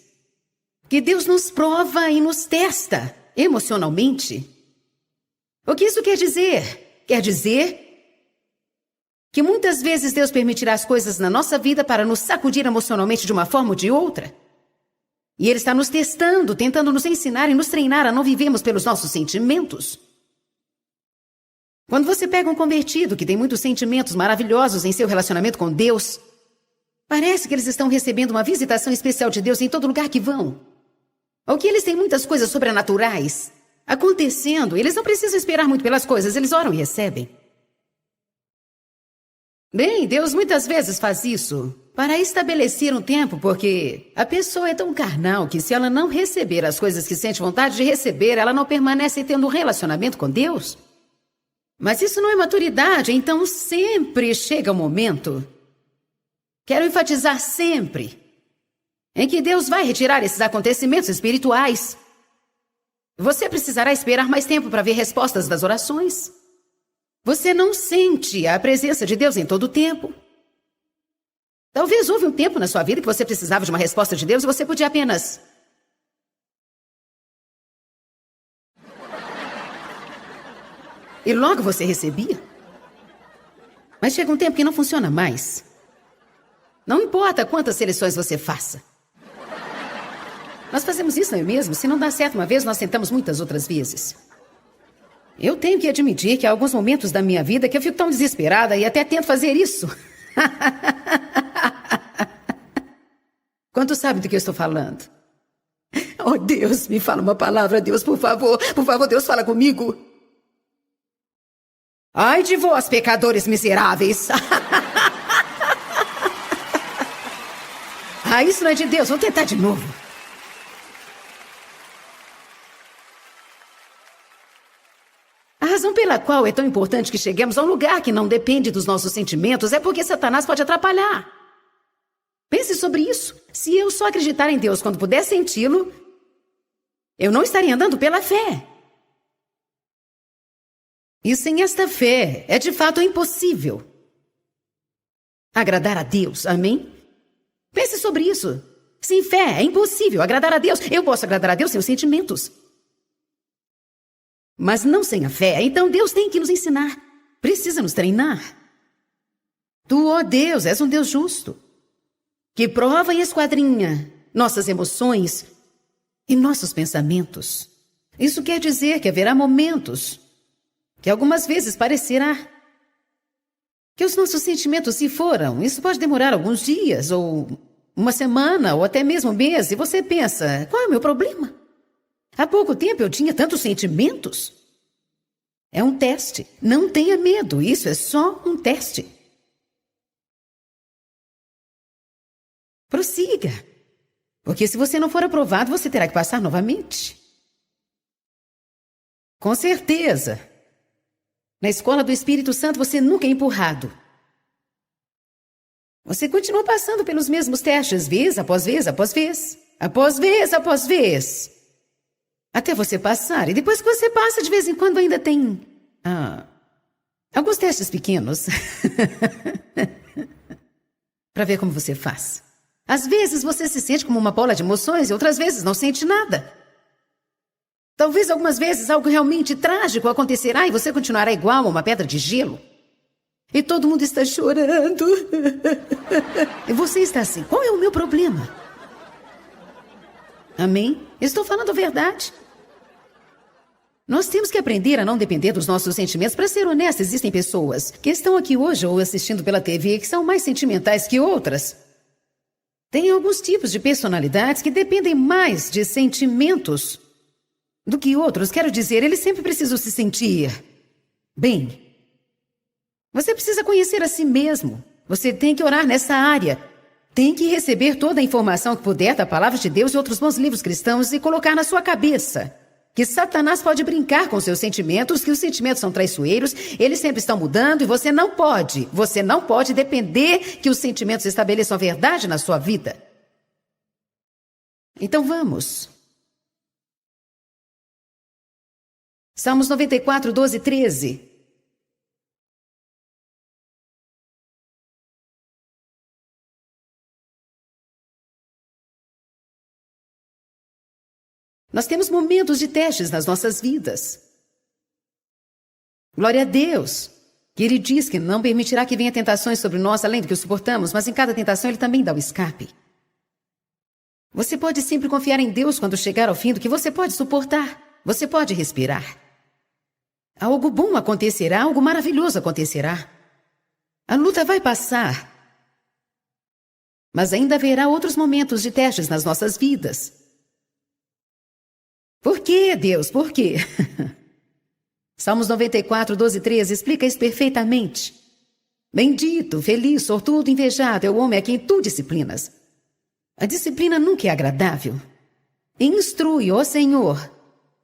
Que Deus nos prova e nos testa emocionalmente. O que isso quer dizer? Quer dizer que muitas vezes Deus permitirá as coisas na nossa vida para nos sacudir emocionalmente de uma forma ou de outra. E Ele está nos testando, tentando nos ensinar e nos treinar a não vivermos pelos nossos sentimentos. Quando você pega um convertido que tem muitos sentimentos maravilhosos em seu relacionamento com Deus, parece que eles estão recebendo uma visitação especial de Deus em todo lugar que vão. Ou que eles têm muitas coisas sobrenaturais acontecendo. Eles não precisam esperar muito pelas coisas, eles oram e recebem. Bem, Deus muitas vezes faz isso para estabelecer um tempo, porque a pessoa é tão carnal que se ela não receber as coisas que sente vontade de receber, ela não permanece tendo um relacionamento com Deus. Mas isso não é maturidade, então sempre chega o momento, quero enfatizar sempre, em que Deus vai retirar esses acontecimentos espirituais. Você precisará esperar mais tempo para ver respostas das orações. Você não sente a presença de Deus em todo o tempo. Talvez houve um tempo na sua vida que você precisava de uma resposta de Deus e você podia apenas... E logo você recebia. Mas chega um tempo que não funciona mais. Não importa quantas seleções você faça. Nós fazemos isso, não é mesmo? Se não dá certo uma vez, nós tentamos muitas outras vezes. Eu tenho que admitir que há alguns momentos da minha vida que eu fico tão desesperada e até tento fazer isso. Quantos sabem do que eu estou falando? Oh, Deus, me fala uma palavra, Deus, por favor. Por favor, Deus, fala comigo. Ai de vós, pecadores miseráveis. Ah, isso não é de Deus. Vamos tentar de novo. A razão pela qual é tão importante que cheguemos a um lugar que não depende dos nossos sentimentos é porque Satanás pode atrapalhar. Pense sobre isso. Se eu só acreditar em Deus quando puder senti-lo, eu não estaria andando pela fé. E sem esta fé, é de fato impossível agradar a Deus, amém? Pense sobre isso. Sem fé, é impossível agradar a Deus. Eu posso agradar a Deus sem os sentimentos. Mas não sem a fé, então Deus tem que nos ensinar. Precisa nos treinar. Tu, ó Deus, és um Deus justo, que prova e esquadrinha nossas emoções e nossos pensamentos. Isso quer dizer que haverá momentos que algumas vezes parecerá que os nossos sentimentos se foram. Isso pode demorar alguns dias, ou uma semana, ou até mesmo um mês, e você pensa, qual é o meu problema? Há pouco tempo eu tinha tantos sentimentos. É um teste. Não tenha medo. Isso é só um teste. Prossiga. Porque se você não for aprovado, você terá que passar novamente. Com certeza. Na escola do Espírito Santo, você nunca é empurrado. Você continua passando pelos mesmos testes, vez após vez, após vez. Após vez, após vez. Até você passar. E depois que você passa, de vez em quando ainda tem... alguns testes pequenos. Para ver como você faz. Às vezes você se sente como uma bola de emoções e outras vezes não sente nada. Talvez algumas vezes algo realmente trágico acontecerá e você continuará igual a uma pedra de gelo. E todo mundo está chorando. E você está assim, qual é o meu problema? Amém? Estou falando a verdade. Nós temos que aprender a não depender dos nossos sentimentos. Para ser honesto, existem pessoas que estão aqui hoje ou assistindo pela TV que são mais sentimentais que outras. Tem alguns tipos de personalidades que dependem mais de sentimentos do que outros. Quero dizer, ele sempre precisou se sentir bem. Você precisa conhecer a si mesmo. Você tem que orar nessa área. Tem que receber toda a informação que puder da palavra de Deus e outros bons livros cristãos e colocar na sua cabeça que Satanás pode brincar com seus sentimentos, que os sentimentos são traiçoeiros, eles sempre estão mudando e você não pode depender que os sentimentos estabeleçam a verdade na sua vida. Então vamos. Salmos 94, 12 e 13. Nós temos momentos de testes nas nossas vidas. Glória a Deus, que Ele diz que não permitirá que venha tentações sobre nós, além do que suportamos, mas em cada tentação Ele também dá o escape. Você pode sempre confiar em Deus quando chegar ao fim do que você pode suportar. Você pode respirar. Algo bom acontecerá, algo maravilhoso acontecerá. A luta vai passar. Mas ainda haverá outros momentos de testes nas nossas vidas. Por quê, Deus? Por quê? Salmos 94, 12 e 13 explica isso perfeitamente. Bendito, feliz, sortudo, invejado é o homem a quem tu disciplinas. A disciplina nunca é agradável. Instrui, ó Senhor.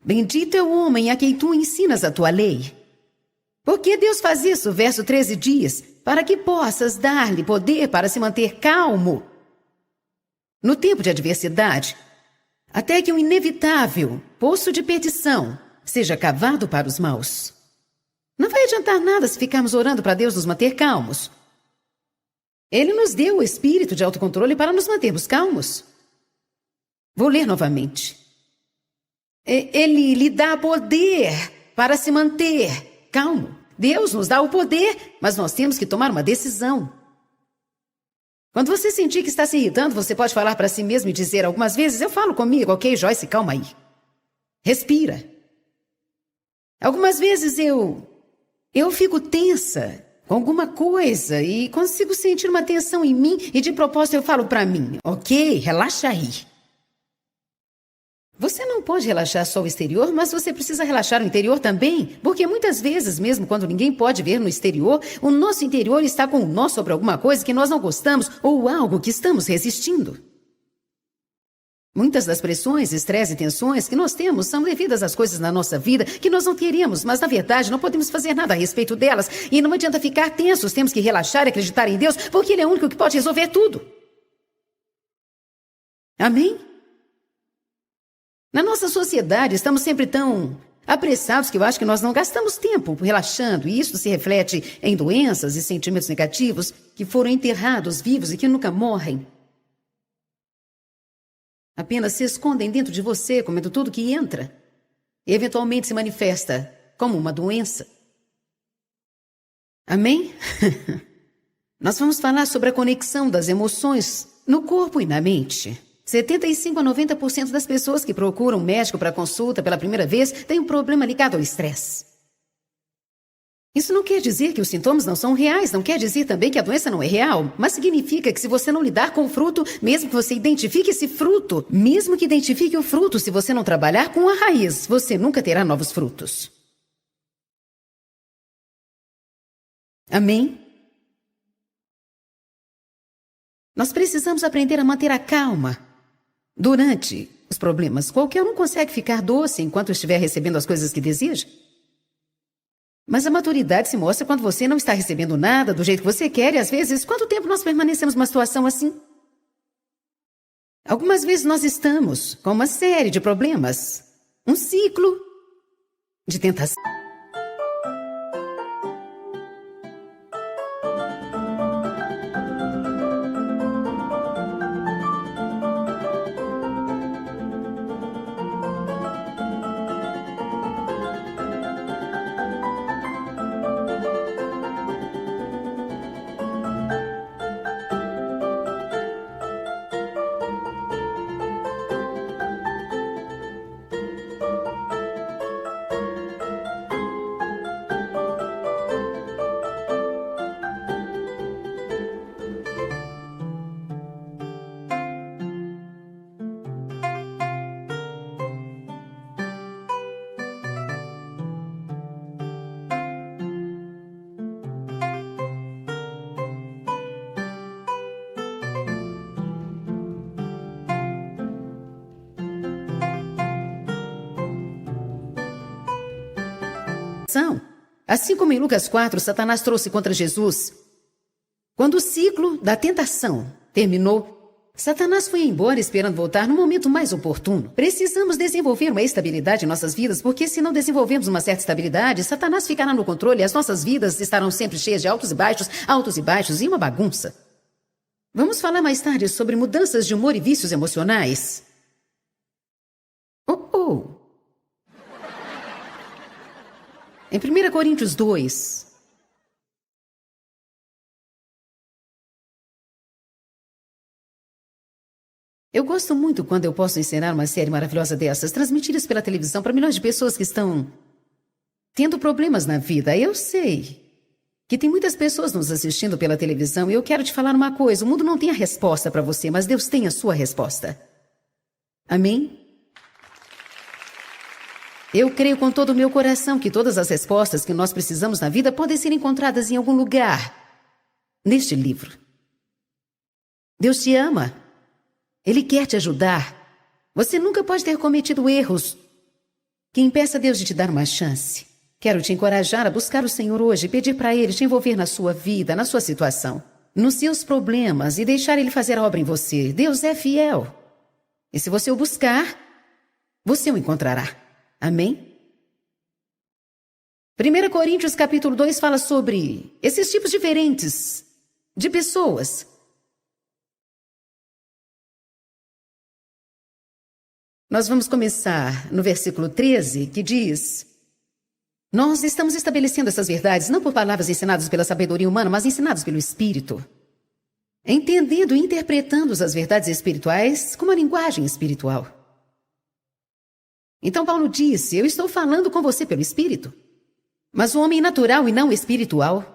Bendito é o homem a quem tu ensinas a tua lei. Porque Deus faz isso, verso 13 diz, para que possas dar-lhe poder para se manter calmo no tempo de adversidade, até que o inevitável poço de perdição seja cavado para os maus. Não vai adiantar nada se ficarmos orando para Deus nos manter calmos. Ele nos deu o espírito de autocontrole para nos mantermos calmos. Vou ler novamente. Ele lhe dá poder para se manter calmo. Deus nos dá o poder, mas nós temos que tomar uma decisão. Quando você sentir que está se irritando, você pode falar para si mesmo e dizer algumas vezes, eu falo comigo, ok, Joyce, calma aí. Respira. Algumas vezes eu fico tensa com alguma coisa e consigo sentir uma tensão em mim e de propósito eu falo para mim, ok, relaxa aí. Você não pode relaxar só o exterior, mas você precisa relaxar o interior também, porque muitas vezes, mesmo quando ninguém pode ver no exterior, o nosso interior está com um nó sobre alguma coisa que nós não gostamos ou algo que estamos resistindo. Muitas das pressões, estresse e tensões que nós temos são devidas às coisas na nossa vida que nós não queríamos, mas na verdade não podemos fazer nada a respeito delas. E não adianta ficar tensos, temos que relaxar e acreditar em Deus, porque Ele é o único que pode resolver tudo. Amém? Na nossa sociedade, estamos sempre tão apressados que eu acho que nós não gastamos tempo relaxando, e isso se reflete em doenças e sentimentos negativos que foram enterrados vivos e que nunca morrem. Apenas se escondem dentro de você, comendo tudo que entra, e eventualmente se manifesta como uma doença. Amém? Nós vamos falar sobre a conexão das emoções no corpo e na mente. 75 a 90% das pessoas que procuram um médico para consulta pela primeira vez têm um problema ligado ao estresse. Isso não quer dizer que os sintomas não são reais, não quer dizer também que a doença não é real, mas significa que se você não lidar com o fruto, mesmo que você identifique esse fruto, mesmo que identifique o fruto, se você não trabalhar com a raiz, você nunca terá novos frutos. Amém? Nós precisamos aprender a manter a calma durante os problemas. Qualquer um consegue ficar doce enquanto estiver recebendo as coisas que deseja. Mas a maturidade se mostra quando você não está recebendo nada do jeito que você quer e, às vezes, quanto tempo nós permanecemos numa situação assim? Algumas vezes nós estamos com uma série de problemas, um ciclo de tentação. tentação. Assim como em Lucas 4, Satanás trouxe contra Jesus. Quando o ciclo da tentação terminou, Satanás foi embora esperando voltar no momento mais oportuno. Precisamos desenvolver uma estabilidade em nossas vidas, porque se não desenvolvermos uma certa estabilidade, Satanás ficará no controle e as nossas vidas estarão sempre cheias de altos e baixos e uma bagunça. Vamos falar mais tarde sobre mudanças de humor e vícios emocionais. Em 1 Coríntios 2... Eu gosto muito quando eu posso encenar uma série maravilhosa dessas, transmitidas pela televisão para milhões de pessoas que estão tendo problemas na vida. Eu sei que tem muitas pessoas nos assistindo pela televisão e eu quero te falar uma coisa. O mundo não tem a resposta para você, mas Deus tem a sua resposta. Amém? Eu creio com todo o meu coração que todas as respostas que nós precisamos na vida podem ser encontradas em algum lugar neste livro. Deus te ama. Ele quer te ajudar. Você nunca pode ter cometido erros que impeça Deus de te dar uma chance. Quero te encorajar a buscar o Senhor hoje e pedir para Ele te envolver na sua vida, na sua situação, nos seus problemas e deixar Ele fazer a obra em você. Deus é fiel. E se você o buscar, você o encontrará. Amém? 1 Coríntios capítulo 2 fala sobre esses tipos diferentes de pessoas. Nós vamos começar no versículo 13, que diz: nós estamos estabelecendo essas verdades não por palavras ensinadas pela sabedoria humana, mas ensinadas pelo Espírito. Entendendo e interpretando as verdades espirituais como a linguagem espiritual. Então Paulo disse: eu estou falando com você pelo Espírito. Mas o homem natural e não espiritual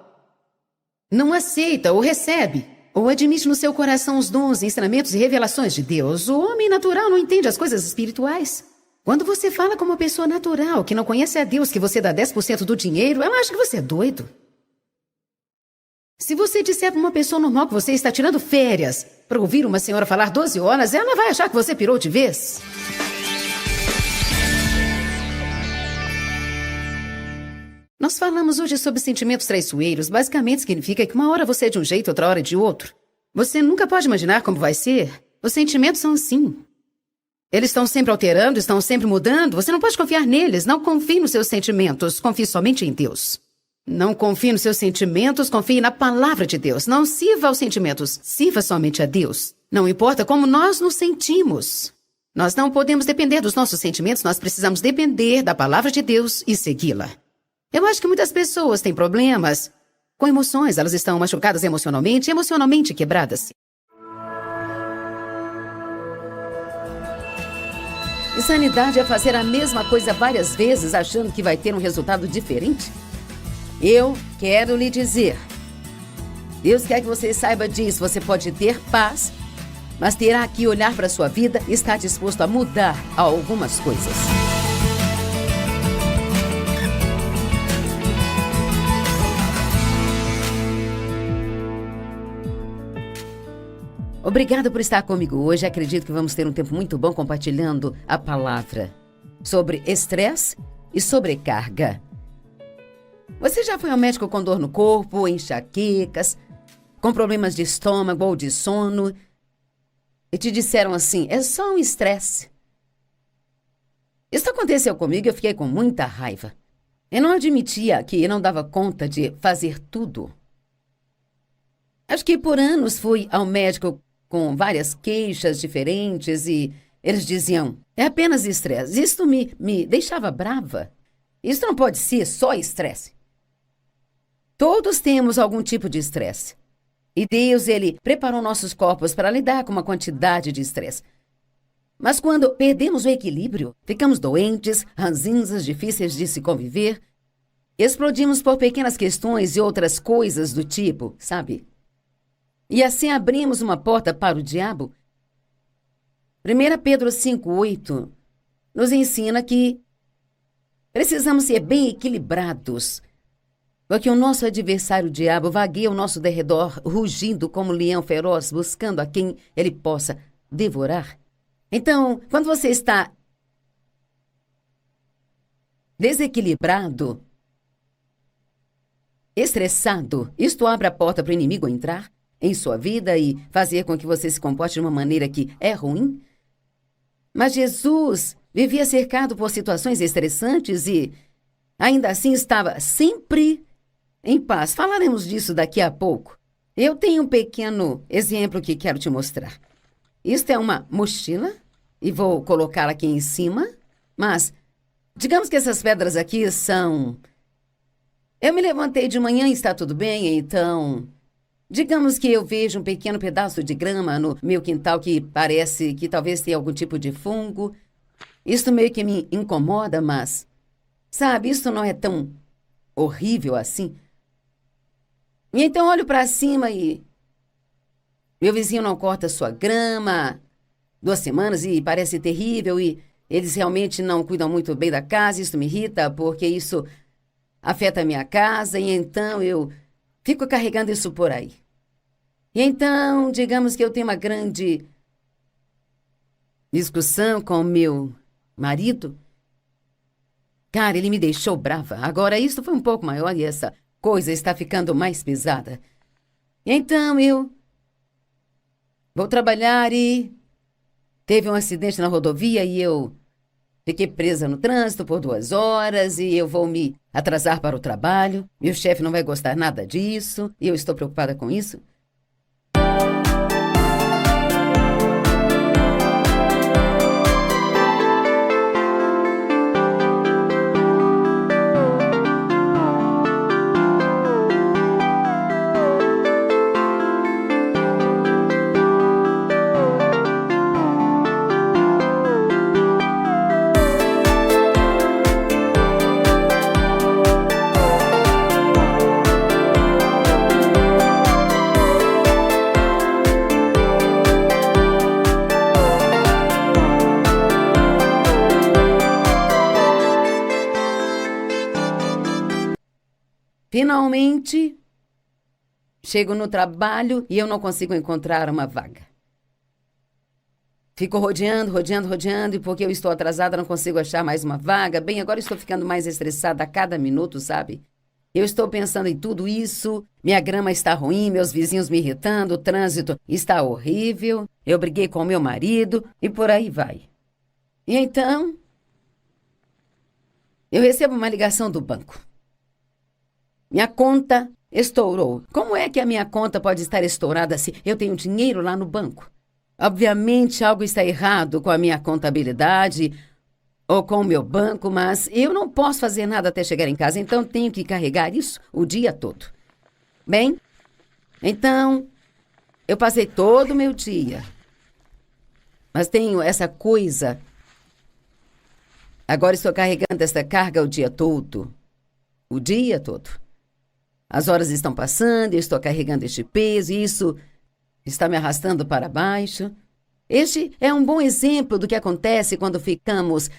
não aceita ou recebe ou admite no seu coração os dons, ensinamentos e revelações de Deus. O homem natural não entende as coisas espirituais. Quando você fala com uma pessoa natural que não conhece a Deus, que você dá 10% do dinheiro, ela acha que você é doido. Se você disser para uma pessoa normal que você está tirando férias para ouvir uma senhora falar 12 horas, ela vai achar que você pirou de vez. Nós falamos hoje sobre sentimentos traiçoeiros. Basicamente significa que uma hora você é de um jeito, outra hora de outro. Você nunca pode imaginar como vai ser. Os sentimentos são assim. Eles estão sempre alterando, estão sempre mudando. Você não pode confiar neles. Não confie nos seus sentimentos. Confie somente em Deus. Não confie nos seus sentimentos. Confie na palavra de Deus. Não sirva aos sentimentos. Sirva somente a Deus. Não importa como nós nos sentimos. Nós não podemos depender dos nossos sentimentos. Nós precisamos depender da palavra de Deus e segui-la. Eu acho que muitas pessoas têm problemas com emoções. Elas estão machucadas emocionalmente quebradas. Insanidade é fazer a mesma coisa várias vezes, achando que vai ter um resultado diferente. Eu quero lhe dizer, Deus quer que você saiba disso. Você pode ter paz, mas terá que olhar para a sua vida e estar disposto a mudar algumas coisas. Obrigada por estar comigo hoje. Acredito que vamos ter um tempo muito bom compartilhando a palavra sobre estresse e sobrecarga. Você já foi ao médico com dor no corpo, enxaquecas, com problemas de estômago ou de sono e te disseram assim: é só um estresse? Isso aconteceu comigo e eu fiquei com muita raiva. Eu não admitia que eu não dava conta de fazer tudo. Acho que por anos fui ao médico com várias queixas diferentes e eles diziam: é apenas estresse. Isso me deixava brava. Isso não pode ser só estresse. Todos temos algum tipo de estresse. E Deus, Ele preparou nossos corpos para lidar com uma quantidade de estresse. Mas quando perdemos o equilíbrio, ficamos doentes, ranzinzas, difíceis de se conviver, explodimos por pequenas questões e outras coisas do tipo, sabe? E assim abrimos uma porta para o diabo. 1 Pedro 5,8 nos ensina que precisamos ser bem equilibrados, porque o nosso adversário, o diabo, vagueia ao nosso derredor, rugindo como um leão feroz, buscando a quem ele possa devorar. Então, quando você está desequilibrado, estressado, isto abre a porta para o inimigo entrar em sua vida e fazer com que você se comporte de uma maneira que é ruim? Mas Jesus vivia cercado por situações estressantes e ainda assim estava sempre em paz. Falaremos disso daqui a pouco. Eu tenho um pequeno exemplo que quero te mostrar. Isto é uma mochila e vou colocá-la aqui em cima, mas digamos que essas pedras aqui são... Eu me levantei de manhã e está tudo bem, então... Digamos que eu vejo um pequeno pedaço de grama no meu quintal que parece que talvez tenha algum tipo de fungo. Isso meio que me incomoda, mas... Sabe, isso não é tão horrível assim. E então olho para cima e... Meu vizinho não corta sua grama há 2 semanas e parece terrível e eles realmente não cuidam muito bem da casa. Isso me irrita porque isso afeta a minha casa e então eu fico carregando isso por aí. E então, digamos que eu tenho uma grande discussão com o meu marido. Cara, ele me deixou brava. Agora isso foi um pouco maior e essa coisa está ficando mais pesada. E então eu vou trabalhar e teve um acidente na rodovia e eu fiquei presa no trânsito por 2 horas e eu vou me atrasar para o trabalho. Meu chefe não vai gostar nada disso e eu estou preocupada com isso. Finalmente, chego no trabalho e eu não consigo encontrar uma vaga. Fico rodeando, e porque eu estou atrasada, não consigo achar mais uma vaga. Bem, agora estou ficando mais estressada a cada minuto, sabe? Eu estou pensando em tudo isso, minha grama está ruim, meus vizinhos me irritando, o trânsito está horrível, eu briguei com meu marido e por aí vai. E então, eu recebo uma ligação do banco. Minha conta estourou. Como é que a minha conta pode estar estourada se eu tenho dinheiro lá no banco? Obviamente, algo está errado com a minha contabilidade ou com o meu banco, mas eu não posso fazer nada até chegar em casa, então tenho que carregar isso o dia todo. Bem, então, eu passei todo o meu dia, mas tenho essa coisa. Agora estou carregando essa carga o dia todo. O dia todo. As horas estão passando, eu estou carregando este peso e isso está me arrastando para baixo. Este é um bom exemplo do que acontece quando ficamos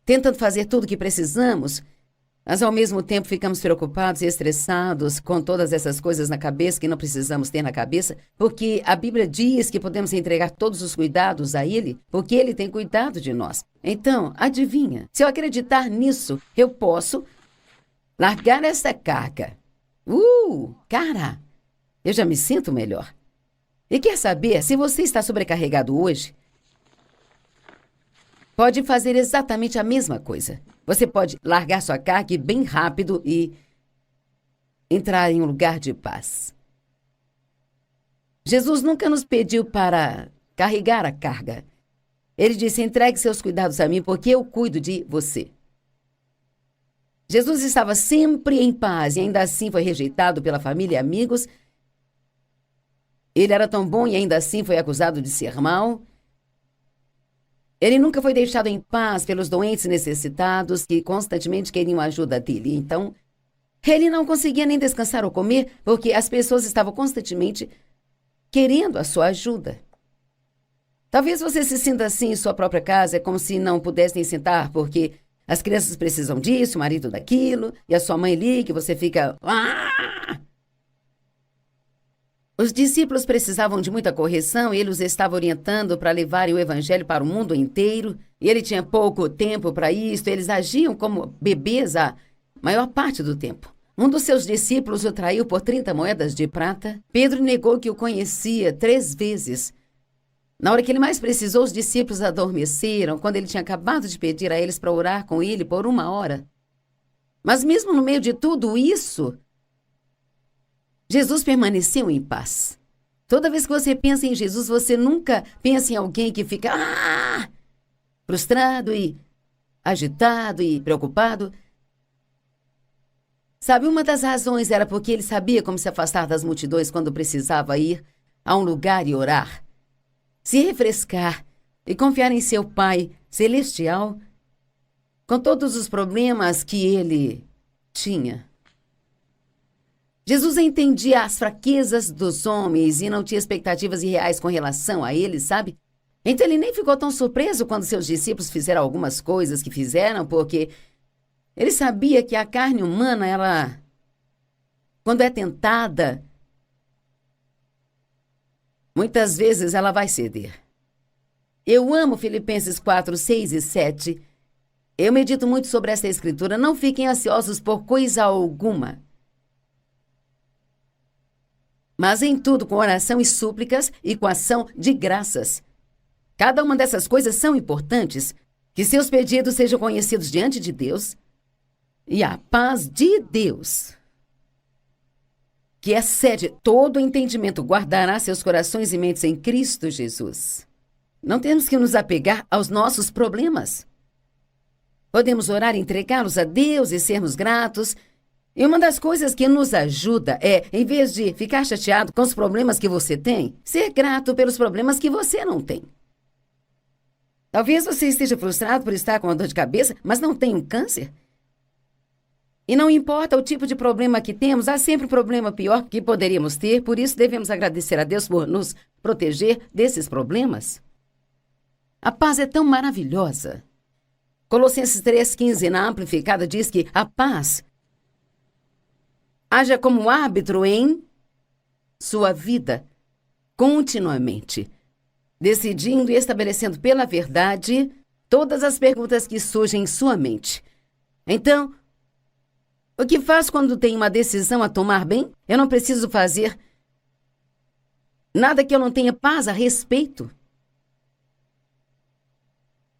tentando fazer tudo o que precisamos, mas ao mesmo tempo ficamos preocupados e estressados com todas essas coisas na cabeça que não precisamos ter na cabeça, porque a Bíblia diz que podemos entregar todos os cuidados a Ele, porque Ele tem cuidado de nós. Então, adivinha, se eu acreditar nisso, eu posso largar essa carga. Cara, eu já me sinto melhor. E quer saber, se você está sobrecarregado hoje, pode fazer exatamente a mesma coisa. Você pode largar sua carga bem rápido e entrar em um lugar de paz. Jesus nunca nos pediu para carregar a carga. Ele disse, entregue seus cuidados a mim, porque eu cuido de você. Jesus estava sempre em paz e ainda assim foi rejeitado pela família e amigos. Ele era tão bom e ainda assim foi acusado de ser mau. Ele nunca foi deixado em paz pelos doentes necessitados que constantemente queriam a ajuda dele. Então, ele não conseguia nem descansar ou comer porque as pessoas estavam constantemente querendo a sua ajuda. Talvez você se sinta assim em sua própria casa, é como se não pudessem sentar porque as crianças precisam disso, o marido daquilo, e a sua mãe liga e você fica... Os discípulos precisavam de muita correção e ele os estava orientando para levarem o evangelho para o mundo inteiro. E ele tinha pouco tempo para isso, eles agiam como bebês a maior parte do tempo. Um dos seus discípulos o traiu por 30 moedas de prata. Pedro negou que o conhecia 3 vezes. Na hora que ele mais precisou, os discípulos adormeceram, quando ele tinha acabado de pedir a eles para orar com ele por 1 hora. Mas mesmo no meio de tudo isso, Jesus permaneceu em paz. Toda vez que você pensa em Jesus, você nunca pensa em alguém que fica frustrado e agitado e preocupado. Sabe, uma das razões era porque ele sabia como se afastar das multidões quando precisava ir a um lugar e orar, se refrescar e confiar em seu Pai Celestial com todos os problemas que ele tinha. Jesus entendia as fraquezas dos homens e não tinha expectativas irreais com relação a eles, sabe? Então ele nem ficou tão surpreso quando seus discípulos fizeram algumas coisas que fizeram, porque ele sabia que a carne humana, ela, quando é tentada, muitas vezes ela vai ceder. Eu amo Filipenses 4, 6 e 7. Eu medito muito sobre essa escritura. Não fiquem ansiosos por coisa alguma, mas em tudo com oração e súplicas e com ação de graças. Cada uma dessas coisas são importantes, que seus pedidos sejam conhecidos diante de Deus, e a paz de Deus, que excede todo o entendimento, guardará seus corações e mentes em Cristo Jesus. Não temos que nos apegar aos nossos problemas. Podemos orar e entregá-los a Deus e sermos gratos. E uma das coisas que nos ajuda é, em vez de ficar chateado com os problemas que você tem, ser grato pelos problemas que você não tem. Talvez você esteja frustrado por estar com uma dor de cabeça, mas não tem um câncer. E não importa o tipo de problema que temos, há sempre um problema pior que poderíamos ter, por isso devemos agradecer a Deus por nos proteger desses problemas. A paz é tão maravilhosa. Colossenses 3,15 na Amplificada diz que a paz haja como árbitro em sua vida, continuamente, decidindo e estabelecendo pela verdade todas as perguntas que surgem em sua mente. Então, o que faz quando tem uma decisão a tomar bem? Eu não preciso fazer nada que eu não tenha paz a respeito.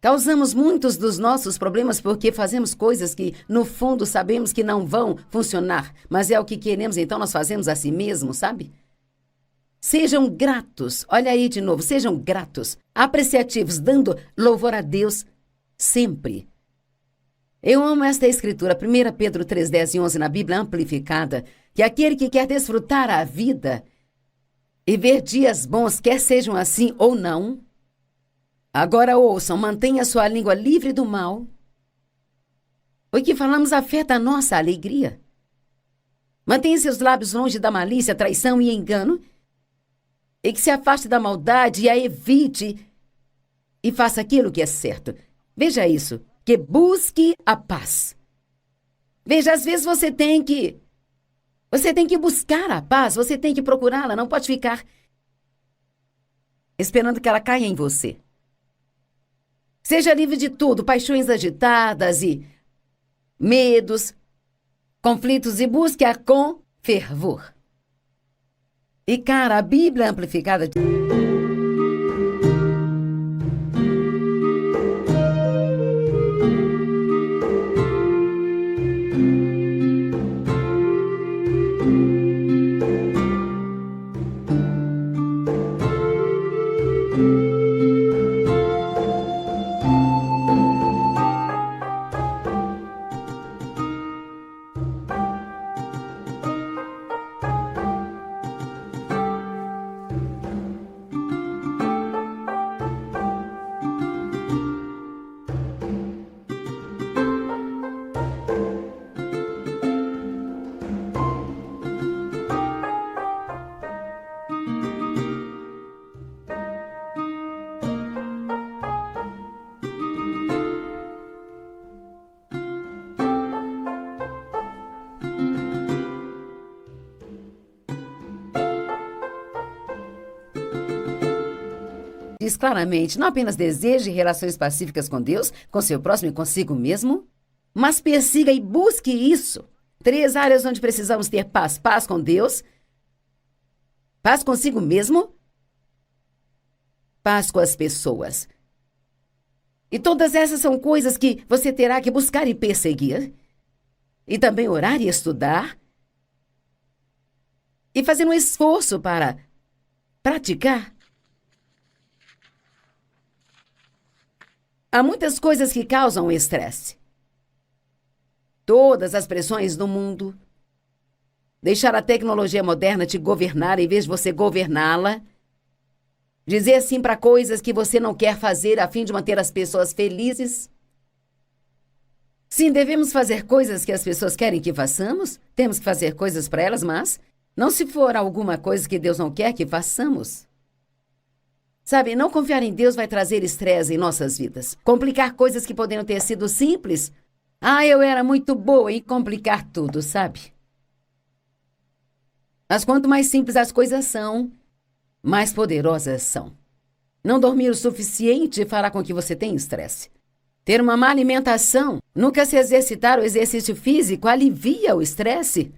Causamos muitos dos nossos problemas porque fazemos coisas que, no fundo, sabemos que não vão funcionar, mas é o que queremos, então nós fazemos a si mesmos, sabe? Sejam gratos, olha aí de novo, sejam gratos, apreciativos, dando louvor a Deus sempre. Eu amo esta escritura, 1 Pedro 3, 10 e 11 na Bíblia Amplificada, que aquele que quer desfrutar a vida e ver dias bons, quer sejam assim ou não, agora ouçam, mantenha sua língua livre do mal. O que falamos afeta a nossa alegria. Mantenha seus lábios longe da malícia, traição e engano, e que se afaste da maldade e a evite e faça aquilo que é certo. Veja isso, que busque a paz. Veja, às vezes você tem que buscar a paz, você tem que procurá-la, não pode ficar esperando que ela caia em você. Seja livre de tudo, paixões agitadas e medos, conflitos, e busque-a com fervor. E, cara, a Bíblia Amplificada diz claramente, não apenas deseje relações pacíficas com Deus, com seu próximo e consigo mesmo, mas persiga e busque isso 3 áreas onde precisamos ter paz. Paz com Deus, paz consigo mesmo, paz com as pessoas. E todas essas são coisas que você terá que buscar e perseguir. E também orar e estudar. E fazer um esforço para praticar. Há muitas coisas que causam estresse. Todas as pressões do mundo. Deixar a tecnologia moderna te governar em vez de você governá-la. Dizer sim para coisas que você não quer fazer a fim de manter as pessoas felizes. Sim, devemos fazer coisas que as pessoas querem que façamos. Temos que fazer coisas para elas, mas não se for alguma coisa que Deus não quer que façamos. Sabe, não confiar em Deus vai trazer estresse em nossas vidas. Complicar coisas que poderiam ter sido simples. Eu era muito boa em complicar tudo, sabe? Mas quanto mais simples as coisas são, mais poderosas são. Não dormir o suficiente fará com que você tenha estresse. Ter uma má alimentação, nunca se exercitar o exercício físico alivia o estresse.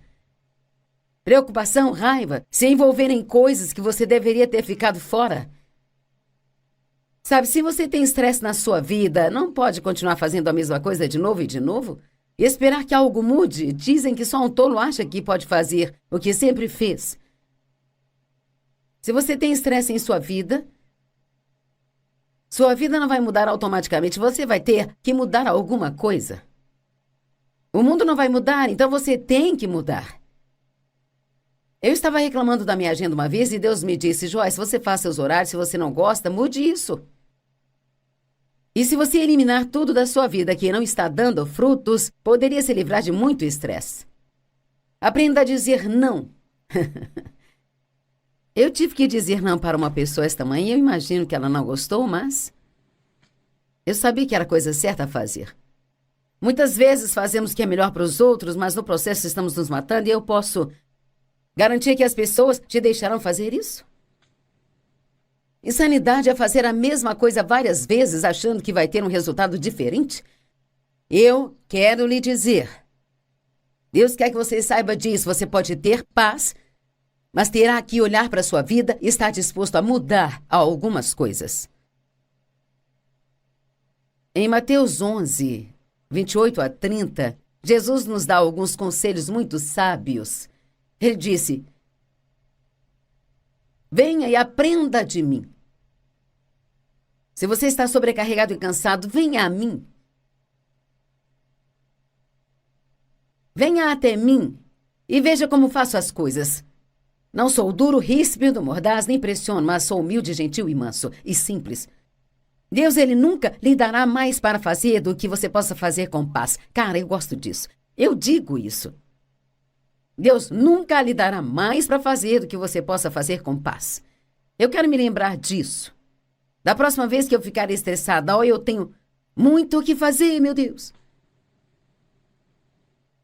Preocupação, raiva, se envolver em coisas que você deveria ter ficado fora. Sabe, se você tem estresse na sua vida, não pode continuar fazendo a mesma coisa de novo e de novo. E esperar que algo mude. Dizem que só um tolo acha que pode fazer o que sempre fez. Se você tem estresse em sua vida não vai mudar automaticamente. Você vai ter que mudar alguma coisa. O mundo não vai mudar, então você tem que mudar. Eu estava reclamando da minha agenda uma vez e Deus me disse: Joyce, você faz seus horários, se você não gosta, mude isso. E se você eliminar tudo da sua vida que não está dando frutos, poderia se livrar de muito estresse. Aprenda a dizer não. Eu tive que dizer não para uma pessoa esta manhã e eu imagino que ela não gostou, mas eu sabia que era a coisa certa a fazer. Muitas vezes fazemos o que é melhor para os outros, mas no processo estamos nos matando e eu posso garantir que as pessoas te deixarão fazer isso? Insanidade é fazer a mesma coisa várias vezes achando que vai ter um resultado diferente. Eu quero lhe dizer, Deus quer que você saiba disso. Você pode ter paz, mas terá que olhar para a sua vida e estar disposto a mudar algumas coisas. Em Mateus 11, 28 a 30, Jesus nos dá alguns conselhos muito sábios. Ele disse: venha e aprenda de mim. Se você está sobrecarregado e cansado, venha a mim. Venha até mim e veja como faço as coisas. Não sou duro, ríspido, mordaz, nem pressiono, mas sou humilde, gentil e manso e simples. Deus, Ele nunca lhe dará mais para fazer do que você possa fazer com paz. Cara, eu gosto disso. Eu digo isso. Deus nunca lhe dará mais para fazer do que você possa fazer com paz. Eu quero me lembrar disso. Da próxima vez que eu ficar estressada, eu tenho muito o que fazer, meu Deus.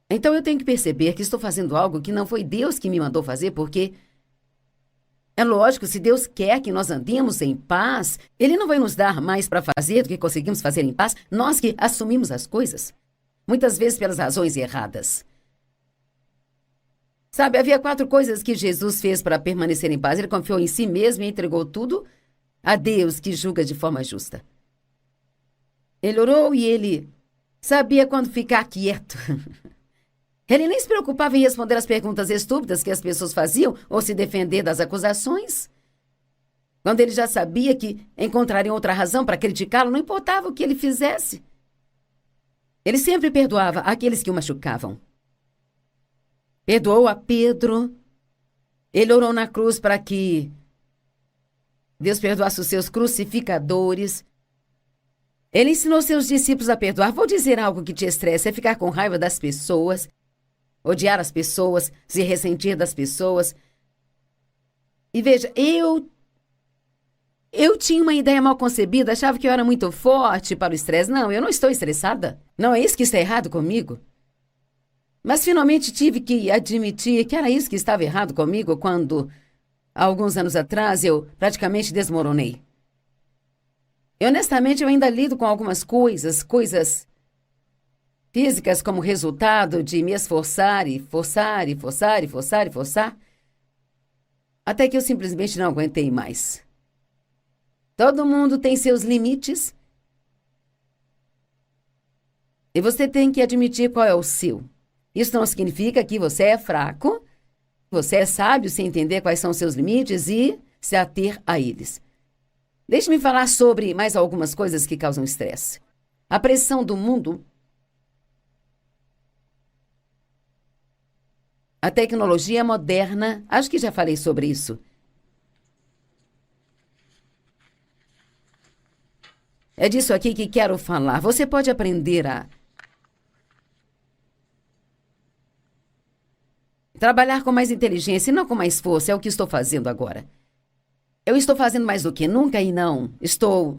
Então eu tenho que perceber que estou fazendo algo que não foi Deus que me mandou fazer, porque é lógico, se Deus quer que nós andemos em paz, Ele não vai nos dar mais para fazer do que conseguimos fazer em paz, nós que assumimos as coisas, muitas vezes pelas razões erradas. Sabe, havia 4 coisas que Jesus fez para permanecer em paz. Ele confiou em si mesmo e entregou tudo a Deus, que julga de forma justa. Ele orou e ele sabia quando ficar quieto. Ele nem se preocupava em responder as perguntas estúpidas que as pessoas faziam ou se defender das acusações. Quando ele já sabia que encontrariam outra razão para criticá-lo, não importava o que ele fizesse. Ele sempre perdoava aqueles que o machucavam. Perdoou a Pedro. Ele orou na cruz para que Deus perdoasse os seus crucificadores. Ele ensinou seus discípulos a perdoar. Vou dizer algo que te estressa, é ficar com raiva das pessoas, odiar as pessoas, se ressentir das pessoas. E veja, eu tinha uma ideia mal concebida, achava que eu era muito forte para o estresse. Não, eu não estou estressada. Não é isso que está errado comigo. Mas finalmente tive que admitir que era isso que estava errado comigo quando, há alguns anos atrás, eu praticamente desmoronei. E honestamente eu ainda lido com algumas coisas físicas como resultado de me esforçar e forçar e forçar e forçar e forçar, até que eu simplesmente não aguentei mais. Todo mundo tem seus limites e você tem que admitir qual é o seu. Isso não significa que você é fraco, você é sábio sem entender quais são os seus limites e se ater a eles. Deixe-me falar sobre mais algumas coisas que causam estresse. A pressão do mundo, a tecnologia moderna, acho que já falei sobre isso. É disso aqui que quero falar. Você pode aprender a trabalhar com mais inteligência e não com mais força. É o que estou fazendo agora. Eu estou fazendo mais do que nunca e não estou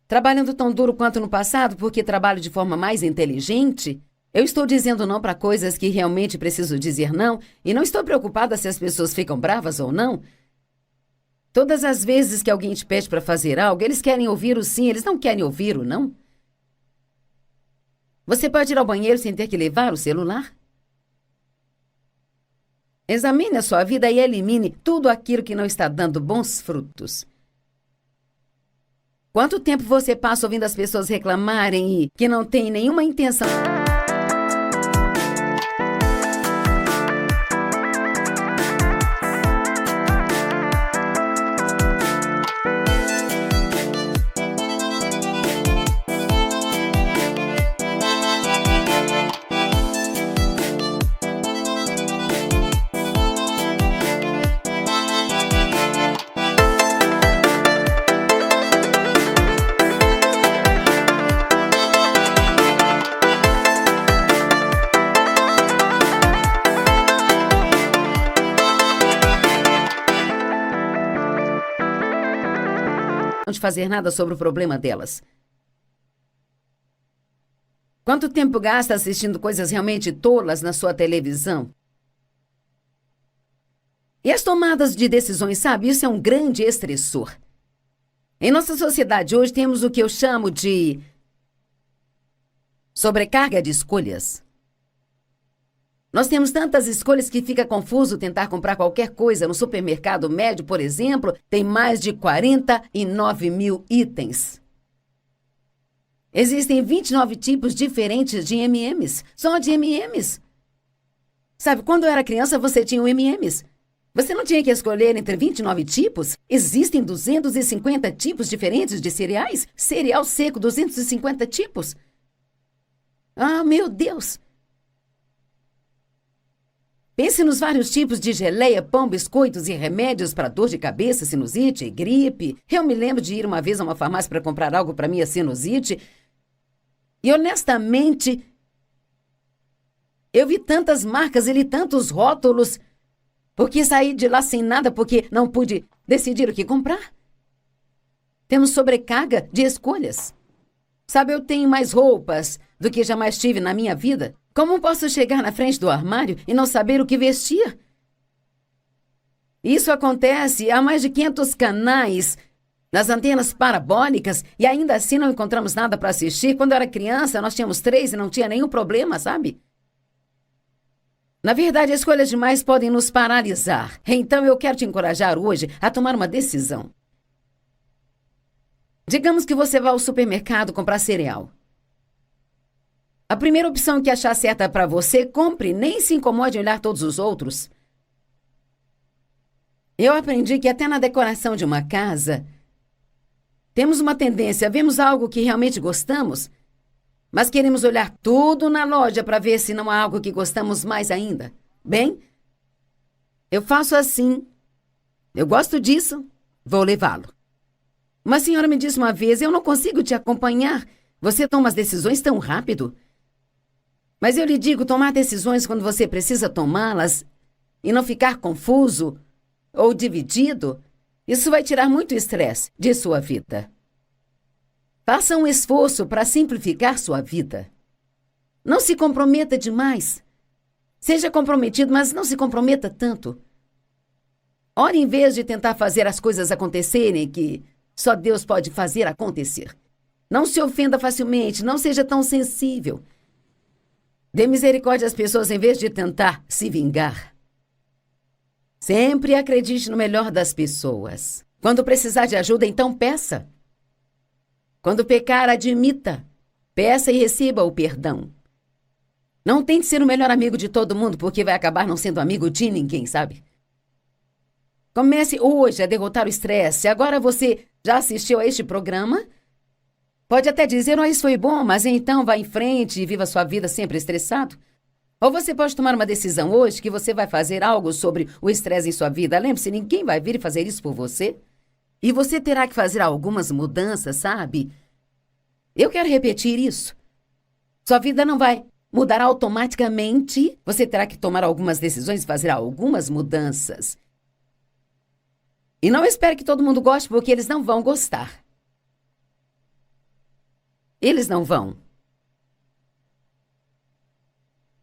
trabalhando tão duro quanto no passado porque trabalho de forma mais inteligente. Eu estou dizendo não para coisas que realmente preciso dizer não e não estou preocupada se as pessoas ficam bravas ou não. Todas as vezes que alguém te pede para fazer algo, eles querem ouvir o sim, eles não querem ouvir o não. Você pode ir ao banheiro sem ter que levar o celular? Examine a sua vida e elimine tudo aquilo que não está dando bons frutos. Quanto tempo você passa ouvindo as pessoas reclamarem e que não tem nenhuma intenção? De fazer nada sobre o problema delas. Quanto tempo gasta assistindo coisas realmente tolas na sua televisão? E as tomadas de decisões, sabe? Isso é um grande estressor. Em nossa sociedade hoje temos o que eu chamo de sobrecarga de escolhas. Nós temos tantas escolhas que fica confuso tentar comprar qualquer coisa. No supermercado médio, por exemplo, tem mais de 49 mil itens. Existem 29 tipos diferentes de M&Ms. Só de M&Ms. Sabe, quando eu era criança, você tinha o M&Ms. Você não tinha que escolher entre 29 tipos? Existem 250 tipos diferentes de cereais? Cereal seco, 250 tipos? Ah, meu Deus! Pense nos vários tipos de geleia, pão, biscoitos e remédios para dor de cabeça, sinusite e gripe. Eu me lembro de ir uma vez a uma farmácia para comprar algo para minha sinusite. E, honestamente, eu vi tantas marcas e li tantos rótulos, porque saí de lá sem nada porque não pude decidir o que comprar. Temos sobrecarga de escolhas. Sabe, eu tenho mais roupas do que jamais tive na minha vida. Como posso chegar na frente do armário e não saber o que vestir? Isso acontece há mais de 500 canais nas antenas parabólicas e ainda assim não encontramos nada para assistir. Quando eu era criança, nós tínhamos 3 e não tinha nenhum problema, sabe? Na verdade, escolhas demais podem nos paralisar. Então, eu quero te encorajar hoje a tomar uma decisão. Digamos que você vá ao supermercado comprar cereal. A primeira opção que achar certa para você, compre, nem se incomode em olhar todos os outros. Eu aprendi que até na decoração de uma casa, temos uma tendência, vemos algo que realmente gostamos, mas queremos olhar tudo na loja para ver se não há algo que gostamos mais ainda. Bem, eu faço assim. Eu gosto disso, vou levá-lo. Uma senhora me disse uma vez, eu não consigo te acompanhar. Você toma as decisões tão rápido. Mas eu lhe digo, tomar decisões quando você precisa tomá-las e não ficar confuso ou dividido, isso vai tirar muito estresse de sua vida. Faça um esforço para simplificar sua vida. Não se comprometa demais. Seja comprometido, mas não se comprometa tanto. Ore em vez de tentar fazer as coisas acontecerem que só Deus pode fazer acontecer. Não se ofenda facilmente, não seja tão sensível. Dê misericórdia às pessoas em vez de tentar se vingar. Sempre acredite no melhor das pessoas. Quando precisar de ajuda, então peça. Quando pecar, admita. Peça e receba o perdão. Não tente ser o melhor amigo de todo mundo, porque vai acabar não sendo amigo de ninguém, sabe? Comece hoje a derrotar o estresse. Agora você já assistiu a este programa? Pode até dizer, isso foi bom, mas então vá em frente e viva sua vida sempre estressado. Ou você pode tomar uma decisão hoje que você vai fazer algo sobre o estresse em sua vida. Lembre-se, ninguém vai vir e fazer isso por você. E você terá que fazer algumas mudanças, sabe? Eu quero repetir isso. Sua vida não vai mudar automaticamente. Você terá que tomar algumas decisões e fazer algumas mudanças. E não espere que todo mundo goste, porque eles não vão gostar. Eles não vão.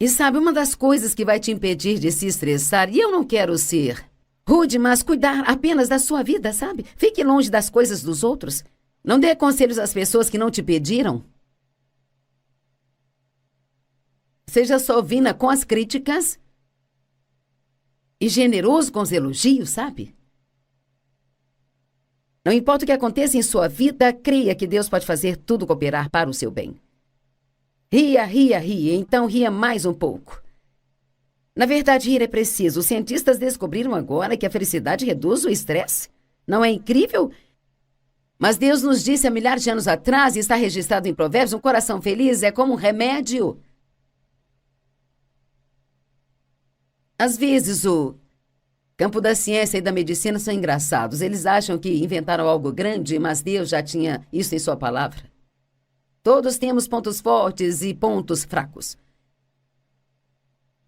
E sabe, uma das coisas que vai te impedir de se estressar, e eu não quero ser rude, mas cuidar apenas da sua vida, sabe? Fique longe das coisas dos outros. Não dê conselhos às pessoas que não te pediram. Seja sovina com as críticas e generoso com os elogios, sabe? Não importa o que aconteça em sua vida, creia que Deus pode fazer tudo cooperar para o seu bem. Ria, ria, ria, então ria mais um pouco. Na verdade, rir é preciso. Os cientistas descobriram agora que a felicidade reduz o estresse. Não é incrível? Mas Deus nos disse há milhares de anos atrás, e está registrado em Provérbios, um coração feliz é como um remédio. Às vezes, o campo da ciência e da medicina são engraçados. Eles acham que inventaram algo grande, mas Deus já tinha isso em sua palavra. Todos temos pontos fortes e pontos fracos.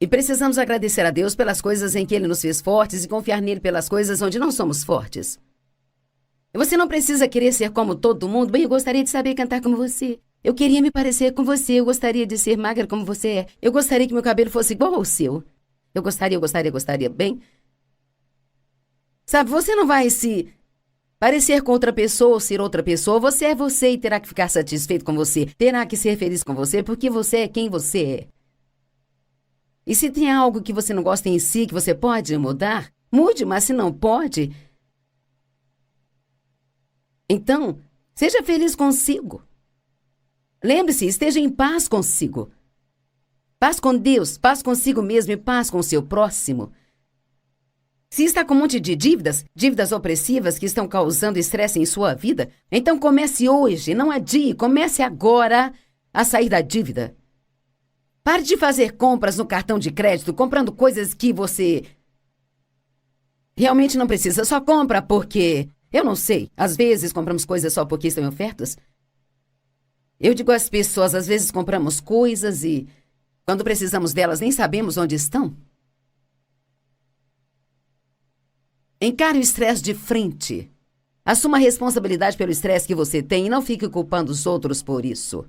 E precisamos agradecer a Deus pelas coisas em que Ele nos fez fortes e confiar nele pelas coisas onde não somos fortes. E você não precisa querer ser como todo mundo. Bem, eu gostaria de saber cantar como você. Eu queria me parecer com você. Eu gostaria de ser magra como você é. Eu gostaria que meu cabelo fosse igual ao seu. Eu gostaria. Bem, sabe, você não vai se parecer com outra pessoa ou ser outra pessoa. Você é você e terá que ficar satisfeito com você. Terá que ser feliz com você porque você é quem você é. E se tem algo que você não gosta em si, que você pode mudar, mude, mas se não pode, então, seja feliz consigo. Lembre-se, esteja em paz consigo. Paz com Deus, paz consigo mesmo e paz com o seu próximo. Se está com um monte de dívidas opressivas que estão causando estresse em sua vida, então comece hoje, não adie, comece agora a sair da dívida. Pare de fazer compras no cartão de crédito, comprando coisas que você realmente não precisa. Só compra porque, eu não sei, às vezes compramos coisas só porque estão em ofertas. Eu digo às pessoas, às vezes compramos coisas e, quando precisamos delas, nem sabemos onde estão. Encare o estresse de frente. Assuma a responsabilidade pelo estresse que você tem e não fique culpando os outros por isso.